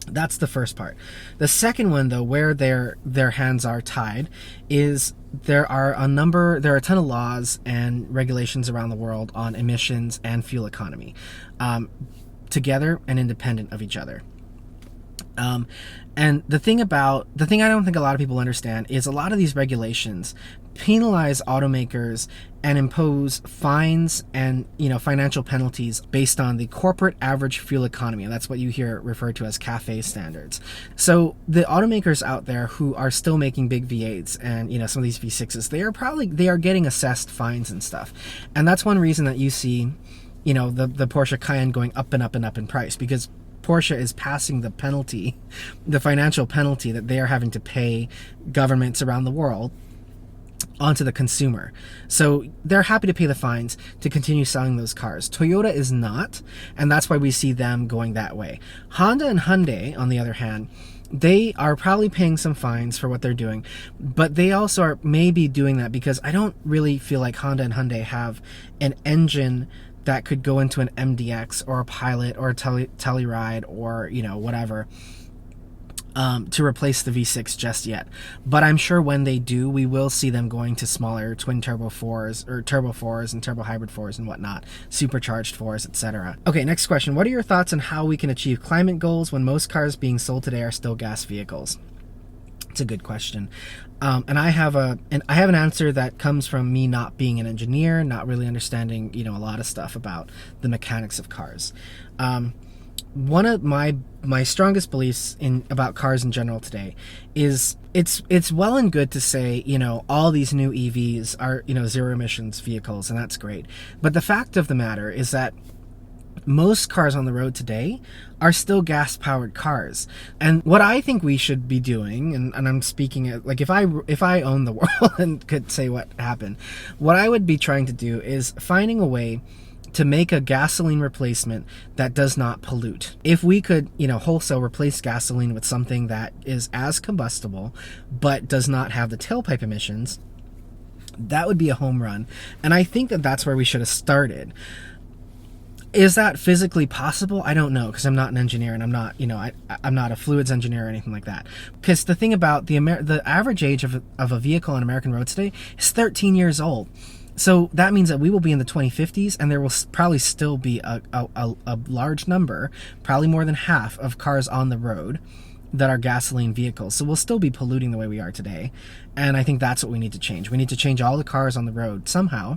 That's the first part. The second one, though, where their hands are tied, is there are a ton of laws and regulations around the world on emissions and fuel economy, together and independent of each other. And the thing I don't think a lot of people understand is a lot of these regulations penalize automakers and impose fines and financial penalties based on the corporate average fuel economy, and that's what you hear referred to as CAFE standards. So the automakers out there who are still making big V8s and some of these V6s, they are getting assessed fines and stuff, and that's one reason that you see the Porsche Cayenne going up and up and up in price, because Porsche is passing the financial penalty that they are having to pay governments around the world onto the consumer. So they're happy to pay the fines to continue selling those cars. Toyota is not, and that's why we see them going that way. Honda and Hyundai, on the other hand, they are probably paying some fines for what they're doing, but they also are maybe doing that because I don't really feel like Honda and Hyundai have an engine that could go into an MDX or a Pilot or a Telluride or whatever to replace the V6 just yet. But I'm sure when they do, we will see them going to smaller twin turbo 4s or turbo 4s and turbo hybrid 4s and whatnot, supercharged 4s, etc. Okay, next question. What are your thoughts on how we can achieve climate goals when most cars being sold today are still gas vehicles? It's a good question. And I have an answer that comes from me not being an engineer, not really understanding, a lot of stuff about the mechanics of cars. one of my strongest beliefs in about cars in general today is it's well and good to say, you know, all these new EVs are, you know, zero emissions vehicles, and that's great. But the fact of the matter is that most cars on the road today are still gas-powered cars. And what I think we should be doing, and I'm speaking like if I owned the world and could say what happened, what I would be trying to do is finding a way to make a gasoline replacement that does not pollute. If we could, you know, wholesale replace gasoline with something that is as combustible but does not have the tailpipe emissions, that would be a home run. And I think that that's where we should have started. Is that physically possible? I don't know, because I'm not an engineer, and I'm not, you know, I'm not a fluids engineer or anything like that. Because the thing about the average age of a vehicle on American roads today is 13 years old. So that means that we will be in the 2050s, and there will probably still be a large number, probably more than half, of cars on the road that are gasoline vehicles. So we'll still be polluting the way we are today. And I think that's what we need to change. We need to change all the cars on the road somehow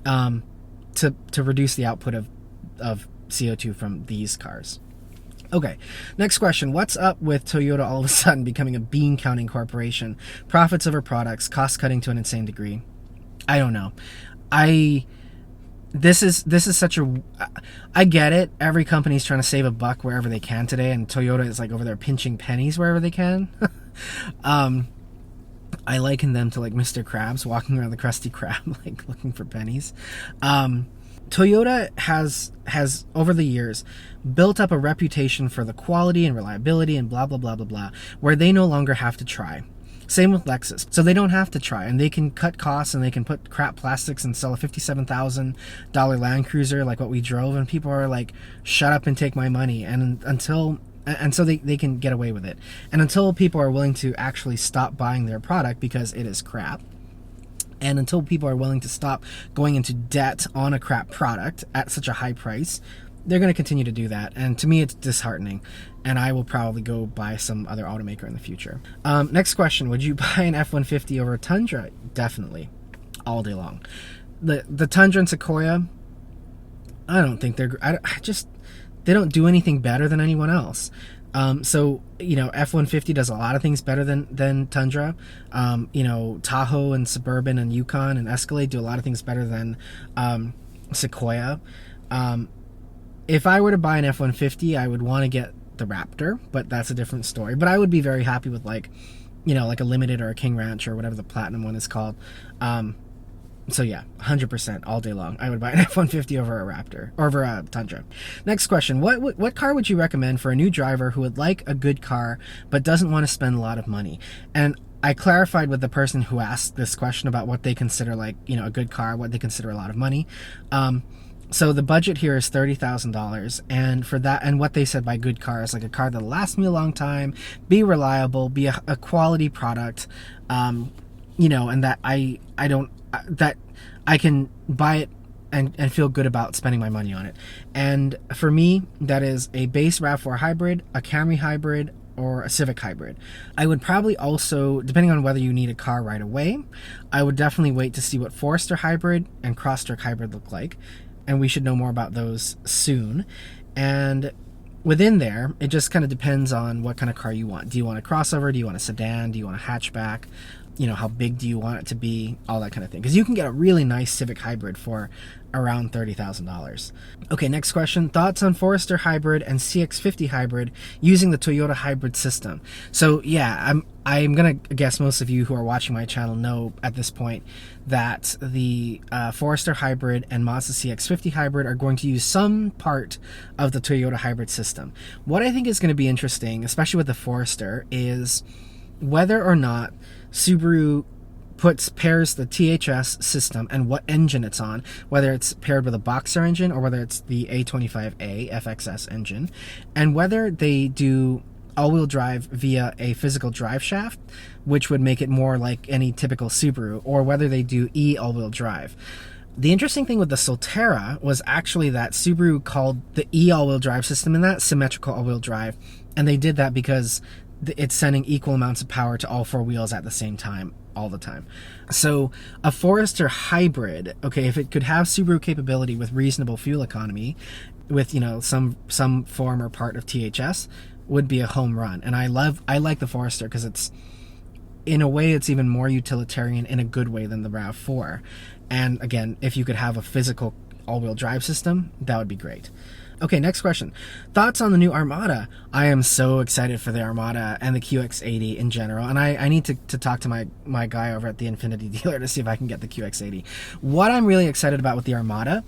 to reduce the output of CO2 from these cars. Okay, next question. What's up with Toyota all of a sudden becoming a bean counting corporation? Profits over products, cost cutting to an insane degree. I don't know. This is such a, I get it. Every company's trying to save a buck wherever they can today, and Toyota is like over there pinching pennies wherever they can. I liken them to like Mr. Krabs walking around the Krusty Krab, like looking for pennies. Toyota has over the years built up a reputation for the quality and reliability and blah, blah, blah, blah, blah, where they no longer have to try. Same with Lexus. So they don't have to try, and they can cut costs, and they can put crap plastics and sell a $57,000 Land Cruiser like what we drove, and people are like, shut up and take my money. And so they can get away with it. And until people are willing to actually stop buying their product because it is crap, and until people are willing to stop going into debt on a crap product at such a high price, they're going to continue to do that. And to me, it's disheartening. And I will probably go buy some other automaker in the future. Next question. Would you buy an F-150 over a Tundra? Definitely. All day long. The Tundra and Sequoia, I don't think they're... they don't do anything better than anyone else. So, you know, F-150 does a lot of things better than Tundra. You know, Tahoe and Suburban and Yukon and Escalade do a lot of things better than Sequoia. If I were to buy an F-150, I would want to get the Raptor, but that's a different story. But I would be very happy with, like, you know, like a Limited or a King Ranch or whatever the Platinum one is called. So yeah, 100% all day long. I would buy an F-150 over a Raptor, or over a Tundra. Next question. What car would you recommend for a new driver who would like a good car but doesn't want to spend a lot of money? And I clarified with the person who asked this question about what they consider, like, you know, a good car, what they consider a lot of money. So the budget here is $30,000, and for that, and what they said by good car is like a car that'll last me a long time, be reliable, be a quality product, you know, and that that I can buy it and feel good about spending my money on it. And for me, that is a base RAV4 hybrid, a Camry hybrid, or a Civic hybrid. I would probably also, depending on whether you need a car right away, I would definitely wait to see what Forester hybrid and Crosstrek hybrid look like. And we should know more about those soon. And within there, it just kind of depends on what kind of car you want. Do you want a crossover? Do you want a sedan? Do you want a hatchback? You know, how big do you want it to be? All that kind of thing. Because you can get a really nice Civic hybrid for around $30,000. Okay, next question. Thoughts on Forester hybrid and CX-50 hybrid using the Toyota hybrid system? So yeah, I'm gonna guess most of you who are watching my channel know at this point that the Forester hybrid and Mazda CX-50 hybrid are going to use some part of the Toyota hybrid system. What I think is going to be interesting, especially with the Forester, is whether or not Subaru pairs the THS system and what engine it's on, whether it's paired with a Boxer engine or whether it's the A25A FXS engine, and whether they do all-wheel drive via a physical drive shaft, which would make it more like any typical Subaru, or whether they do all-wheel drive. The interesting thing with the Solterra was actually that Subaru called the all-wheel drive system in that symmetrical all-wheel drive, and they did that because it's sending equal amounts of power to all four wheels at the same time all the time. So a Forester hybrid, okay, if it could have Subaru capability with reasonable fuel economy, with some form or part of THS, would be a home run. And I like the Forester because it's, in a way, it's even more utilitarian in a good way than the RAV4. And again, if you could have a physical all-wheel drive system, that would be great. Okay, next question. Thoughts on the new Armada? I am so excited for the Armada and the QX80 in general. And I need to talk to my guy over at the Infinity dealer to see if I can get the QX80. What I'm really excited about with the Armada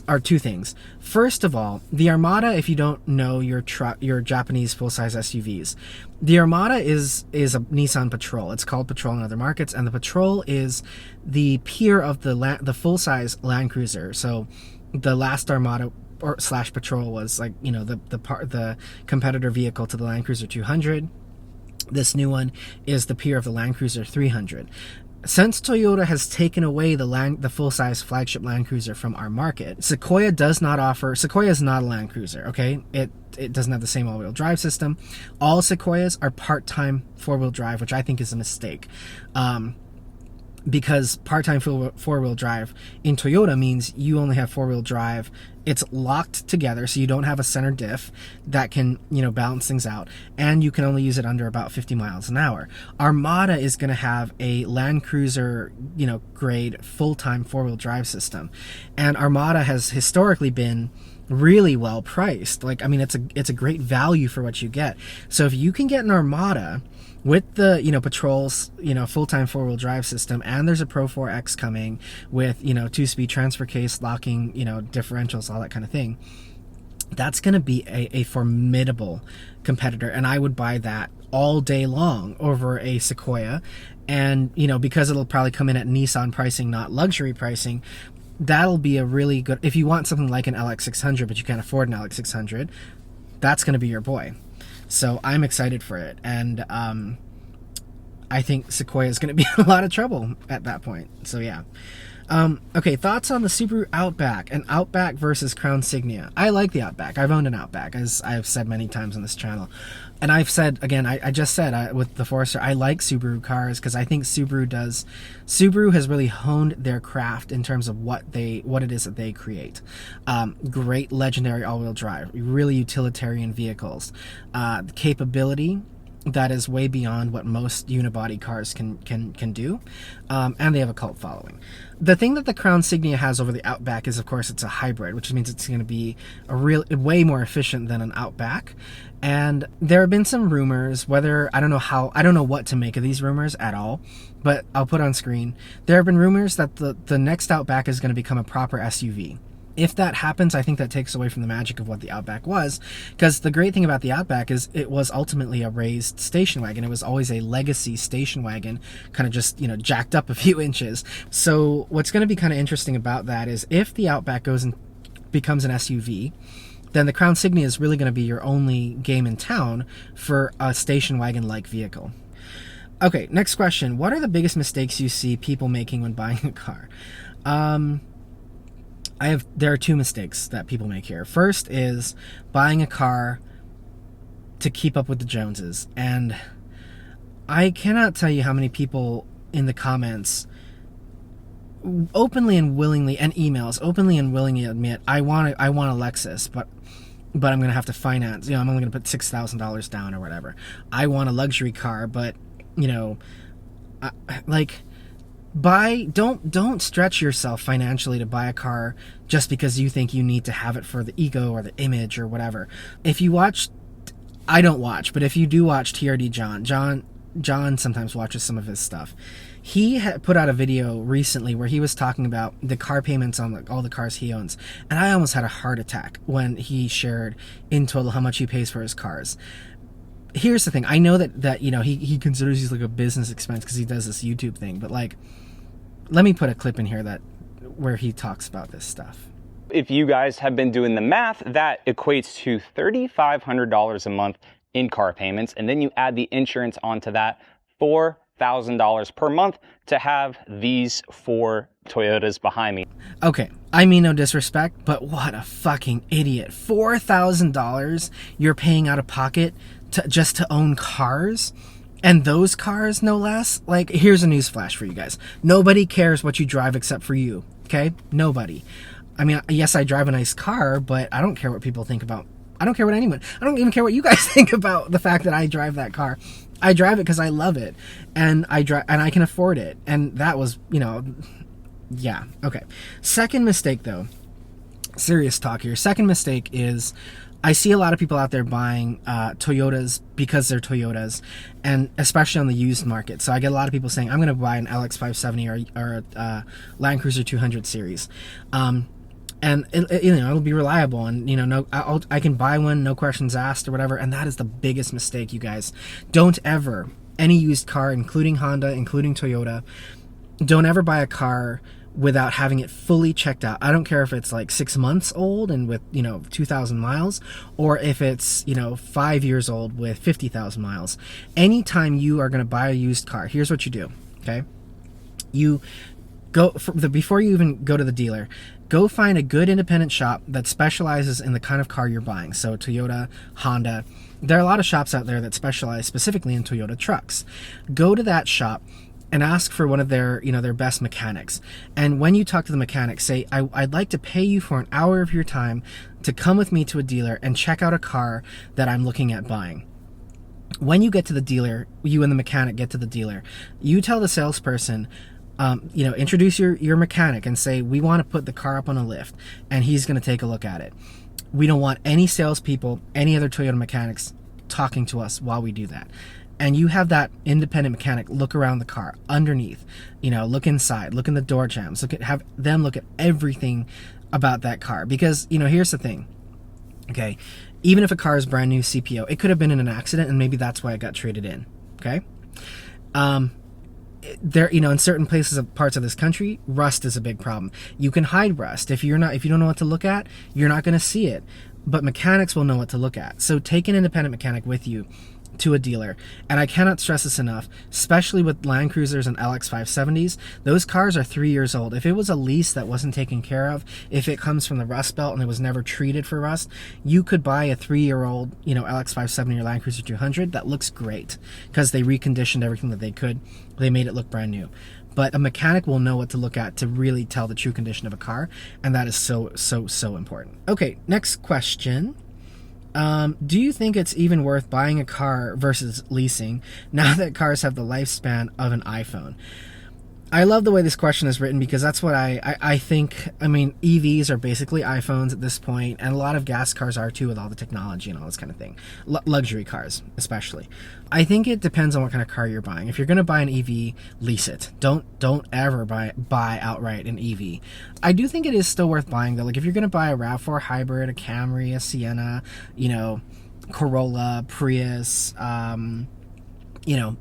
are two things. First of all, the Armada, if you don't know your Japanese full-size SUVs, the Armada is a Nissan Patrol. It's called Patrol in other markets, and the Patrol is the peer of the full-size Land Cruiser. So the last Armada or / Patrol was like, the competitor vehicle to the Land Cruiser 200. This new one is the peer of the Land Cruiser 300. Since Toyota has taken away the full-size flagship Land Cruiser from our market, Sequoia is not a Land Cruiser, okay? It doesn't have the same all-wheel drive system. All Sequoias are part-time four-wheel drive, which I think is a mistake. Because part-time four-wheel drive in Toyota means you only have four-wheel drive. It's locked together, so you don't have a center diff that can, balance things out, and you can only use it under about 50 miles an hour. Armada is going to have a Land Cruiser, grade full-time four-wheel drive system, and Armada has historically been really well priced. Like, I mean, it's a great value for what you get. So if you can get an Armada with the Patrol's full-time four-wheel drive system, and there's a Pro 4X coming with 2-speed transfer case, locking differentials, all that kind of thing, that's going to be a formidable competitor, and I would buy that all day long over a Sequoia. And because it'll probably come in at Nissan pricing, not luxury pricing, that'll be a really good, if you want something like an LX600 but you can't afford an LX600, that's going to be your boy. So I'm excited for it, and I think Sequoia is going to be in a lot of trouble at that point. So yeah. Okay, thoughts on the Subaru Outback, an Outback versus Crown Signia. I like the Outback. I've owned an Outback, as I've said many times on this channel. And I've said, again, I just said with the Forester, I like Subaru cars because I think Subaru has really honed their craft in terms of what it is that they create. Great legendary all-wheel drive, really utilitarian vehicles, capability that is way beyond what most unibody cars can do, and they have a cult following. The thing that the Crown Signia has over the Outback is, of course, it's a hybrid, which means it's going to be way more efficient than an Outback. And there have been some rumors, I don't know what to make of these rumors at all, but I'll put on screen. There have been rumors that the next Outback is going to become a proper SUV. If that happens, I think that takes away from the magic of what the Outback was, because the great thing about the Outback is it was ultimately a raised station wagon. It was always a legacy station wagon, kind of just, jacked up a few inches. So what's going to be kind of interesting about that is if the Outback goes and becomes an SUV, then the Crown Signia is really going to be your only game in town for a station wagon-like vehicle. Okay, next question. What are the biggest mistakes you see people making when buying a car? There are two mistakes that people make here. First is buying a car to keep up with the Joneses. And I cannot tell you how many people in the comments openly and willingly, and emails, openly and willingly admit, I want a Lexus, but I'm going to have to finance, I'm only going to put $6,000 down or whatever. I want a luxury car, but, don't stretch yourself financially to buy a car just because you think you need to have it for the ego or the image or whatever. If you watch, I don't watch, but if you do watch TRD John sometimes watches some of his stuff. He had put out a video recently where he was talking about the car payments on all the cars he owns, and I almost had a heart attack when he shared in total how much he pays for his cars. Here's the thing. I know that he considers these like a business expense because he does this YouTube thing, but let me put a clip in here where he talks about this stuff. If you guys have been doing the math, that equates to $3,500 a month in car payments, and then you add the insurance onto that, $4,000 per month to have these 4 Toyotas behind me. Okay, I mean no disrespect, but what a fucking idiot. $4,000 you're paying out of pocket just to own cars? And those cars, no less? Like, here's a newsflash for you guys. Nobody cares what you drive except for you, okay? Nobody. I mean, yes, I drive a nice car, but I don't care what people think about. I don't care what anyone. I don't even care what you guys think about the fact that I drive that car. I drive it because I love it, and I can afford it. And that was, yeah, okay. Second mistake, though. Serious talk here. Second mistake is, I see a lot of people out there buying Toyotas because they're Toyotas, and especially on the used market. So I get a lot of people saying, I'm going to buy an LX570 or a Land Cruiser 200 series. And it'll be reliable, and I can buy one, no questions asked or whatever. And that is the biggest mistake, you guys. Don't ever, any used car, including Honda, including Toyota, don't ever buy a car without having it fully checked out. I don't care if it's like 6 months old and with 2,000 miles, or if it's 5 years old with 50,000 miles. Anytime you are going to buy a used car, here's what you do. Okay, you go before you even go to the dealer. Go find a good independent shop that specializes in the kind of car you're buying. So Toyota, Honda. There are a lot of shops out there that specialize specifically in Toyota trucks. Go to that shop and ask for one of their best mechanics. And when you talk to the mechanic, say, I'd like to pay you for an hour of your time to come with me to a dealer and check out a car that I'm looking at buying. When you get to the dealer, you and the mechanic get to the dealer, you tell the salesperson, introduce your mechanic and say, we want to put the car up on a lift, and he's going to take a look at it. We don't want any salespeople, any other Toyota mechanics talking to us while we do that. And you have that independent mechanic look around the car, underneath, look inside, look in the door jambs, have them look at everything about that car. Because, here's the thing, okay? Even if a car is brand new CPO, it could have been in an accident, and maybe that's why it got traded in, okay? There, in certain places of parts of this country, rust is a big problem. You can hide rust. If you don't know what to look at, you're not going to see it. But mechanics will know what to look at. So take an independent mechanic with you to a dealer. And I cannot stress this enough, especially with Land Cruisers and LX570s. Those cars are 3 years old. If it was a lease that wasn't taken care of, if it comes from the Rust Belt and it was never treated for rust, you could buy a 3-year-old, LX570 or Land Cruiser 200 that looks great because they reconditioned everything that they could. They made it look brand new. But a mechanic will know what to look at to really tell the true condition of a car, and that is so, so, so important. Okay, next question. Do you think it's even worth buying a car versus leasing now that cars have the lifespan of an iPhone? I love the way this question is written because that's what I think. I mean, EVs are basically iPhones at this point, and a lot of gas cars are too with all the technology and all this kind of thing. Luxury cars, especially. I think it depends on what kind of car you're buying. If you're going to buy an EV, lease it. Don't ever buy outright an EV. I do think it is still worth buying though. Like if you're going to buy a RAV4 hybrid, a Camry, a Sienna, Corolla, Prius,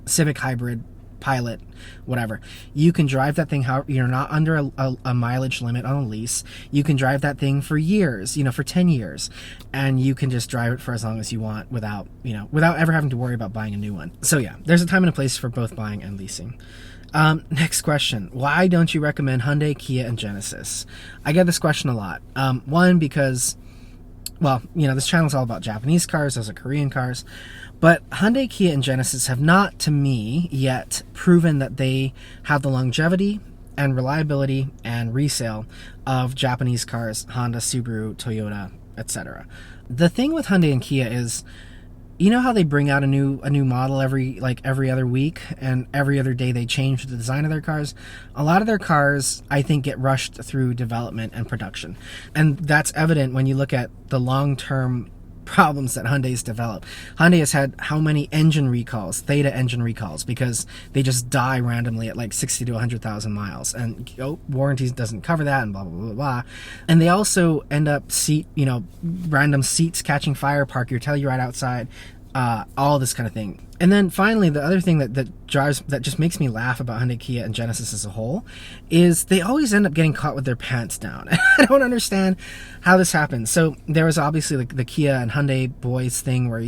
Civic hybrid, Pilot, whatever, you can drive that thing. You're not under a mileage limit on a lease. You can drive that thing for years, for 10 years, and you can just drive it for as long as you want without ever having to worry about buying a new one. So yeah, there's a time and a place for both buying and leasing. Next question. Why don't you recommend Hyundai, Kia, and Genesis? I get this question a lot. One, because, this channel is all about Japanese cars. Those are Korean cars. But Hyundai, Kia, and Genesis have not, to me, yet proven that they have the longevity and reliability and resale of Japanese cars, Honda, Subaru, Toyota, etc. The thing with Hyundai and Kia is, how they bring out a new model every other week, and every other day they change the design of their cars. A lot of their cars, I think, get rushed through development and production. And that's evident when you look at the long-term problems that Hyundai's developed. Hyundai has had how many engine recalls, Theta engine recalls, because they just die randomly at like 60 to 100,000 miles, and warranties doesn't cover that, and blah blah blah blah. And they also end up random seats catching fire, park your Telluride outside, all this kind of thing. And then finally, the other thing that just makes me laugh about Hyundai, Kia, and Genesis as a whole is they always end up getting caught with their pants down. I don't understand how this happens. So there was obviously the Kia and Hyundai boys thing where,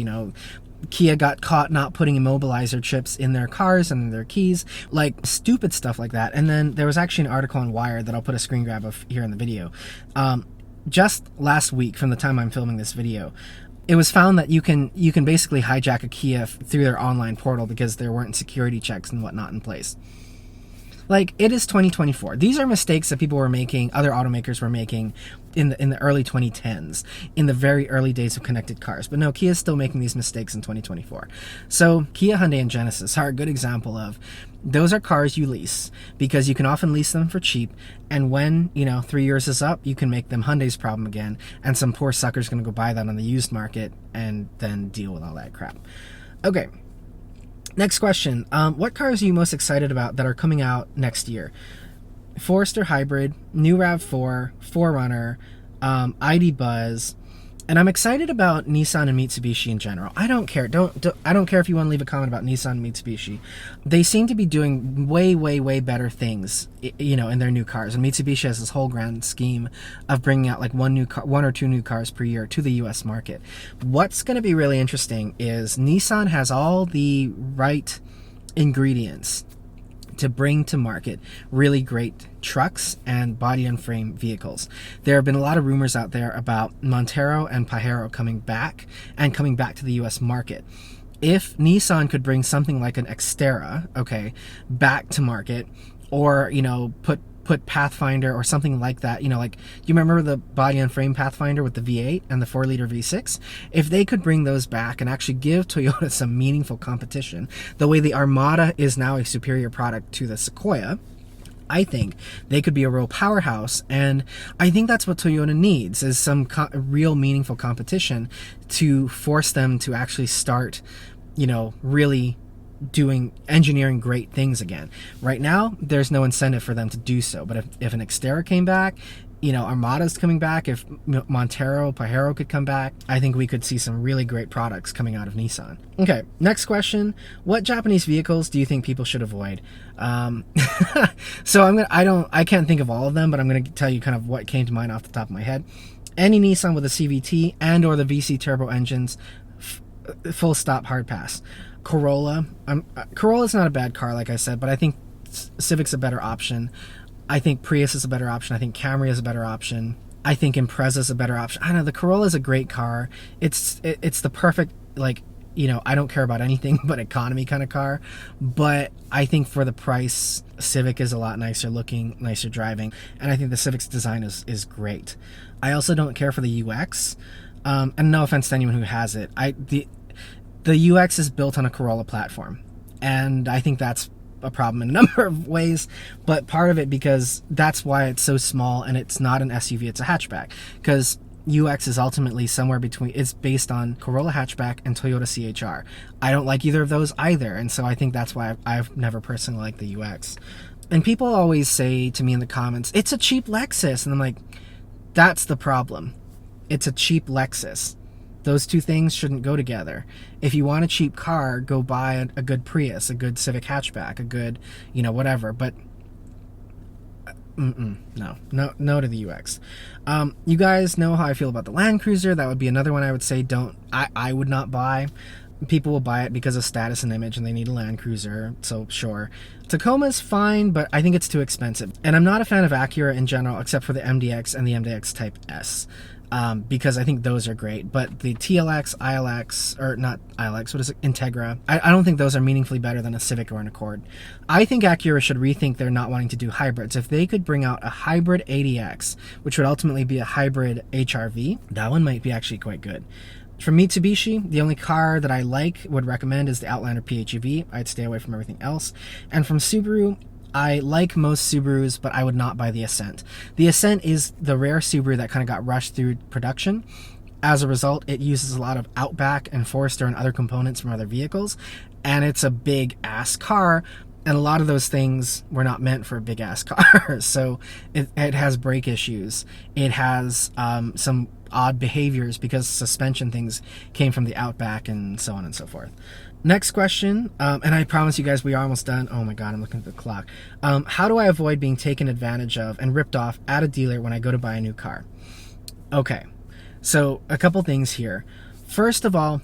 Kia got caught not putting immobilizer chips in their cars and in their keys, like stupid stuff like that. And then there was actually an article on Wired that I'll put a screen grab of here in the video. Just last week, from the time I'm filming this video, it was found that you can basically hijack a Kia through their online portal because there weren't security checks and whatnot in place. Like, it is 2024. These are mistakes that people were making, other automakers were making in the early 2010s, in the very early days of connected cars. But no, Kia is still making these mistakes in 2024. So Kia, Hyundai, and Genesis are a good example of, those are cars you lease because you can often lease them for cheap. And when, 3 years is up, you can make them Hyundai's problem again. And some poor sucker's going to go buy that on the used market and then deal with all that crap. Okay. Next question. What cars are you most excited about that are coming out next year? Forester Hybrid, new RAV4, 4Runner, ID Buzz, and I'm excited about Nissan and Mitsubishi in general. I don't care. I don't care if you want to leave a comment about Nissan and Mitsubishi. They seem to be doing way, way, way better things, in their new cars. And Mitsubishi has this whole grand scheme of bringing out like one or two new cars per year to the U.S. market. What's going to be really interesting is Nissan has all the right ingredients to bring to market really great trucks and body and frame vehicles. There have been a lot of rumors out there about Montero and Pajero coming back to the US market. If Nissan could bring something like an Xterra, back to market, or put Pathfinder or something like that, like, you remember the body and frame Pathfinder with the V8 and the 4-liter V6? If they could bring those back and actually give Toyota some meaningful competition, the way the Armada is now a superior product to the Sequoia, I think they could be a real powerhouse. And I think that's what Toyota needs, is some real meaningful competition to force them to actually start, really engineering great things again. Right now, there's no incentive for them to do so. But if an Xterra came back, Armada's coming back, if Montero, Pajero could come back, I think we could see some really great products coming out of Nissan. Okay, next question. What Japanese vehicles do you think people should avoid? So I can't think of all of them, but I'm gonna tell you kind of what came to mind off the top of my head. Any Nissan with a CVT and or the VC turbo engines, full stop, hard pass. Corolla. Corolla's not a bad car, like I said, but I think Civic's a better option. I think Prius is a better option. I think Camry is a better option. I think Impreza's a better option. I don't know, the Corolla is a great car. It's the perfect, I don't care about anything but economy kind of car. But I think for the price, Civic is a lot nicer looking, nicer driving. And I think the Civic's design is great. I also don't care for the UX. And no offense to anyone who has it. The UX is built on a Corolla platform, and I think that's a problem in a number of ways, but part of it because that's why it's so small and it's not an SUV, it's a hatchback, because UX is ultimately somewhere between, it's based on Corolla hatchback and Toyota CHR. I don't like either of those either, and so I think that's why I've never personally liked the UX. And people always say to me in the comments, it's a cheap Lexus, and I'm like, that's the problem. It's a cheap Lexus. Those two things shouldn't go together. If you want a cheap car, go buy a good Prius, a good Civic hatchback, a good, whatever. But no to the UX. You guys know how I feel about the Land Cruiser. That would be another one I would say I would not buy. People will buy it because of status and image, and they need a Land Cruiser, so sure. Tacoma's fine, but I think it's too expensive. And I'm not a fan of Acura in general, except for the MDX and the MDX Type S. Because I think those are great, but the TLX, ILX, or not ILX, what is it, Integra, I don't think those are meaningfully better than a Civic or an Accord. I think Acura should rethink their not wanting to do hybrids. If they could bring out a hybrid ADX, which would ultimately be a hybrid HRV, that one might be actually quite good. From Mitsubishi, the only car that I would recommend is the Outlander PHEV. I'd stay away from everything else. And from Subaru, I like most Subarus, but I would not buy the Ascent. The Ascent is the rare Subaru that kind of got rushed through production. As a result, it uses a lot of Outback and Forester and other components from other vehicles, and it's a big-ass car, and a lot of those things were not meant for big-ass cars. So it has brake issues. It has some odd behaviors because suspension things came from the Outback and so on and so forth. Next question, and I promise you guys we are almost done. Oh my god, I'm looking at the clock. How do I avoid being taken advantage of and ripped off at a dealer when I go to buy a new car? Okay, so a couple things here. First of all,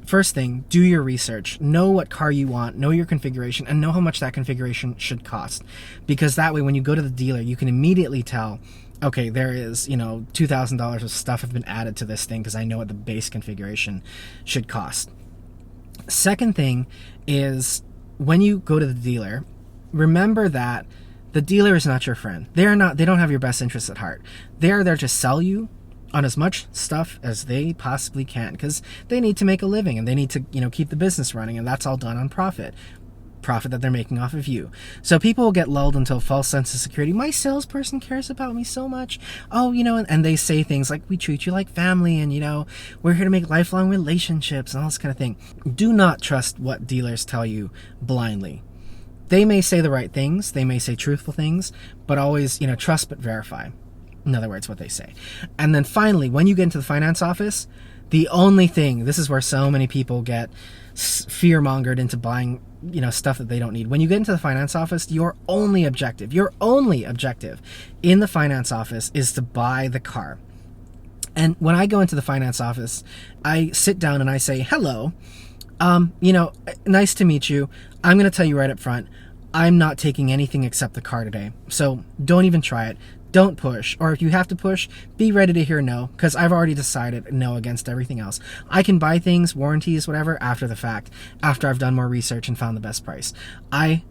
first thing, do your research. Know what car you want, know your configuration, and know how much that configuration should cost. Because that way, when you go to the dealer, you can immediately tell, okay, there is, $2,000 of stuff have been added to this thing because I know what the base configuration should cost. Second thing is, when you go to the dealer, remember that the dealer is not your friend. They don't have your best interests at heart. They are there to sell you on as much stuff as they possibly can, because they need to make a living and they need to, keep the business running, and that's all done on profit that they're making off of you. So people will get lulled into a false sense of security. My salesperson cares about me so much. Oh, and they say things like, we treat you like family, and we're here to make lifelong relationships and all this kind of thing. Do not trust what dealers tell you blindly. They may say the right things, they may say truthful things, but always, trust but verify. In other words, what they say. And then finally, when you get into the finance office, the only thing, this is where so many people get fear-mongered into buying, stuff that they don't need. When you get into the finance office, your only objective in the finance office is to buy the car. And when I go into the finance office, I sit down and I say, hello, nice to meet you. I'm going to tell you right up front, I'm not taking anything except the car today. So don't even try it. Don't push. Or if you have to push, be ready to hear no, because I've already decided no against everything else. I can buy things, warranties, whatever, after the fact, after I've done more research and found the best price. I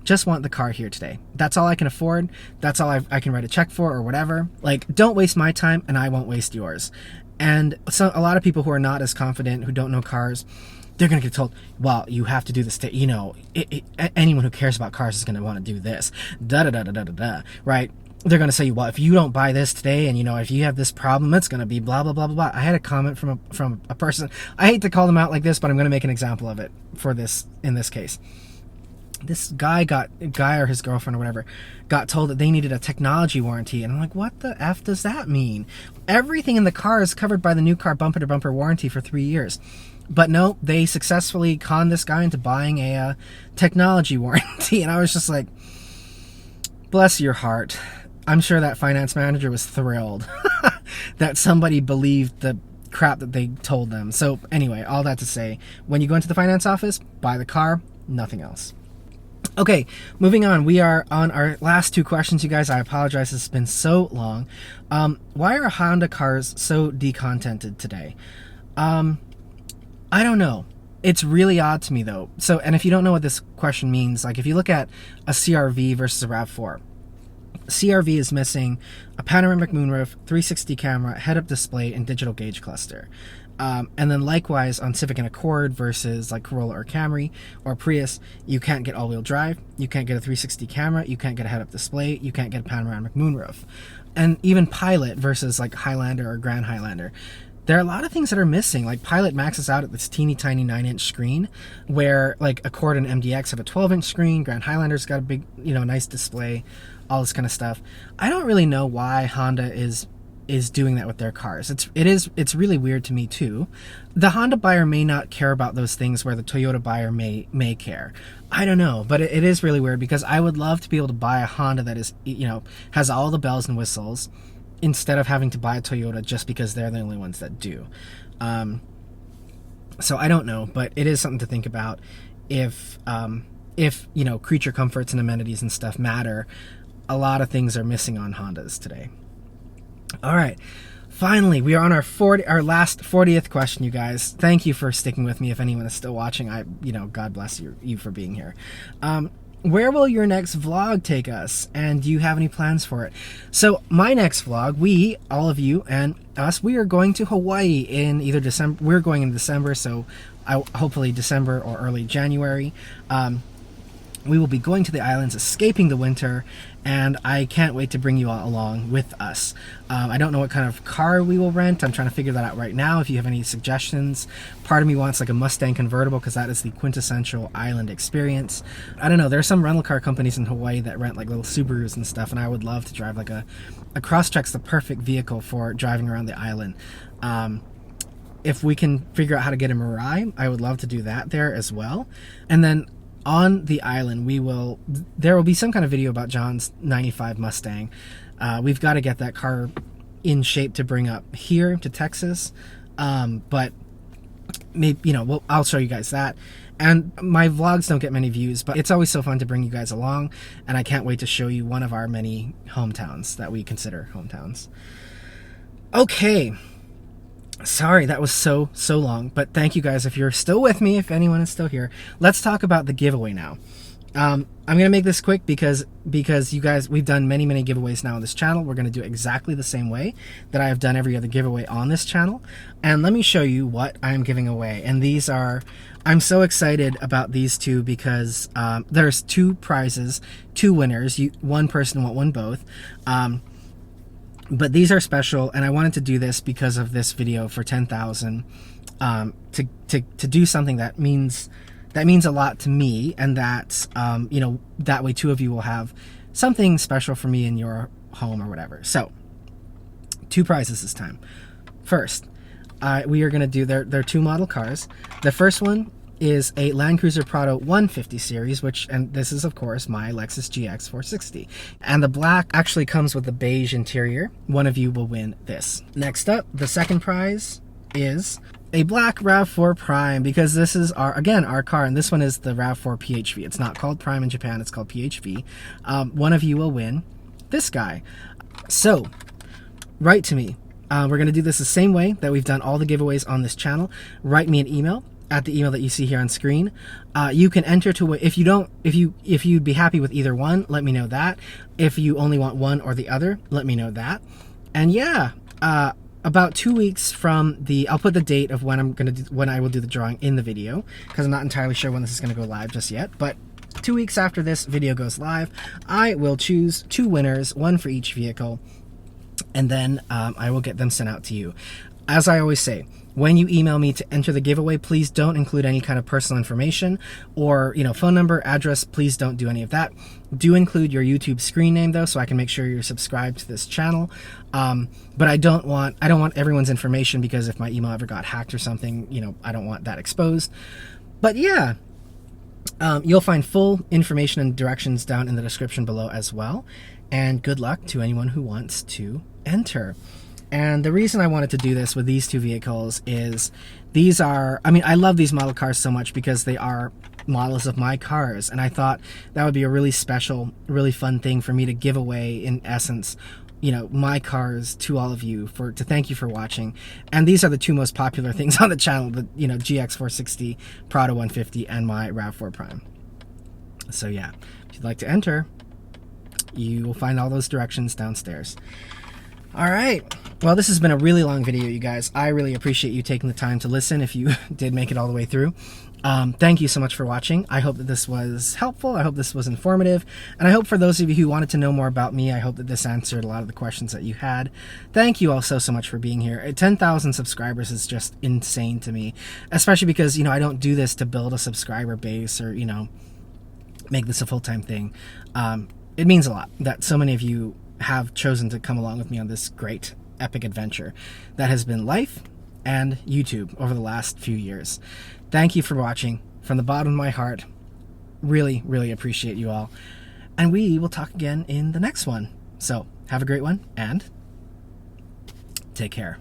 just want the car here today. That's all I can afford. That's all I can write a check for or whatever. Like, don't waste my time and I won't waste yours. And so a lot of people who are not as confident, who don't know cars, they're going to get told, well, you have to do this. Anyone who cares about cars is going to want to do this. Da-da-da-da-da-da-da, right? They're going to say, well, if you don't buy this today and, if you have this problem, it's going to be blah, blah, blah, blah, blah. I had a comment from a person. I hate to call them out like this, but I'm going to make an example of it for this, in this case. This guy or his girlfriend or whatever got told that they needed a technology warranty. And I'm like, what the F does that mean? Everything in the car is covered by the new car bumper to bumper warranty for 3 years. But no, they successfully conned this guy into buying a technology warranty. And I was just like, bless your heart. I'm sure that finance manager was thrilled that somebody believed the crap that they told them. So anyway, all that to say, when you go into the finance office, buy the car, nothing else. Okay, moving on. We are on our last two questions, you guys. I apologize, it's been so long. Why are Honda cars so decontented today? I don't know. It's really odd to me, though. So, and if you don't know what this question means, like if you look at a CR-V versus a RAV4, CR-V is missing a panoramic moonroof, 360 camera, head-up display, and digital gauge cluster. And then likewise on Civic and Accord versus like Corolla or Camry or Prius, you can't get all-wheel drive, you can't get a 360 camera, you can't get a head-up display, you can't get a panoramic moonroof. And even Pilot versus like Highlander or Grand Highlander, there are a lot of things that are missing. Like Pilot maxes out at this teeny tiny 9-inch screen, where like Accord and MDX have a 12-inch screen, Grand Highlander's got a big, nice display, all this kind of stuff. I don't really know why Honda is doing that with their cars. It's really weird to me too. The Honda buyer may not care about those things where the Toyota buyer may care. I don't know, but it is really weird, because I would love to be able to buy a Honda that is, has all the bells and whistles, instead of having to buy a Toyota just because they're the only ones that do. So I don't know, but it is something to think about. If creature comforts and amenities and stuff matter, a lot of things are missing on Hondas today. All right, finally, we are on our last 40th question, you guys. Thank you for sticking with me. If anyone is still watching, God bless you for being here. Where will your next vlog take us? And do you have any plans for it? So my next vlog, all of you and us, we are going to Hawaii in either December. We're going in December, so hopefully December or early January. We will be going to the islands, escaping the winter, and I can't wait to bring you all along with us. I don't know what kind of car we will rent. I'm trying to figure that out right now. If you have any suggestions, part of me wants like a Mustang convertible, because that is the quintessential island experience. I don't know. There are some rental car companies in Hawaii that rent like little Subarus and stuff, and I would love to drive like a Crosstrek's the perfect vehicle for driving around the island. If we can figure out how to get a Mirai, I would love to do that there as well. And then on the island, there will be some kind of video about John's 95 Mustang. We've got to get that car in shape to bring up here to Texas. But maybe, you know, I'll show you guys that. And my vlogs don't get many views, but it's always so fun to bring you guys along, and I can't wait to show you one of our many hometowns that we consider hometowns. Okay. Sorry, that was so long, but thank you guys if you're still with me, if anyone is still here. Let's talk about the giveaway now. I'm going to make this quick because you guys, we've done many giveaways now on this channel. We're going to do it exactly the same way that I have done every other giveaway on this channel. And let me show you what I'm giving away. And these are, I'm so excited about these two because there's 2 prizes, 2 winners. One person won both. But these are special, and I wanted to do this because of this video for 10,000 to do something that means a lot to me, and that you know, that way 2 of you will have something special for me in your home or whatever. So 2 prizes this time. First, we are going to do their 2 model cars. The first one is a Land Cruiser Prado 150 series, and this is of course my Lexus GX 460. And the black actually comes with the beige interior. One of you will win this. Next up, the second prize is a black RAV4 Prime, because this is our car, and this one is the RAV4 PHV. It's not called Prime in Japan, it's called PHV. One of you will win this guy. So, write to me. We're going to do this the same way that we've done all the giveaways on this channel. Write me an email at the email that you see here on screen. You can enter to, if you'd be happy with either one, let me know that. If you only want one or the other, let me know that. And yeah, about 2 weeks from I'll put the date of when I will do the drawing in the video, because I'm not entirely sure when this is going to go live just yet, but 2 weeks after this video goes live, I will choose 2 winners, 1 for each vehicle, and then I will get them sent out to you. As I always say, when you email me to enter the giveaway, please don't include any kind of personal information or, you know, phone number, address. Please don't do any of that. Do include your YouTube screen name though, so I can make sure you're subscribed to this channel. But I don't want everyone's information, because if my email ever got hacked or something, you know, I don't want that exposed. But yeah, you'll find full information and directions down in the description below as well. And good luck to anyone who wants to enter. And the reason I wanted to do this with these 2 vehicles is I love these model cars so much because they are models of my cars, and I thought that would be a really special, really fun thing for me to give away, in essence, you know, my cars to all of you, to thank you for watching. And these are the 2 most popular things on the channel, the, you know, GX 460, Prado 150, and my RAV4 Prime. So yeah, if you'd like to enter, you will find all those directions downstairs. All right. Well, this has been a really long video, you guys. I really appreciate you taking the time to listen if you did make it all the way through. Thank you so much for watching. I hope that this was helpful. I hope this was informative. And I hope for those of you who wanted to know more about me, I hope that this answered a lot of the questions that you had. Thank you all so much for being here. 10,000 subscribers is just insane to me, especially because, you know, I don't do this to build a subscriber base or, you know, make this a full-time thing. It means a lot that so many of you have chosen to come along with me on this great epic adventure that has been life and YouTube over the last few years. Thank you for watching from the bottom of my heart. Really appreciate you all, and we will talk again in the next one. So have a great one and take care.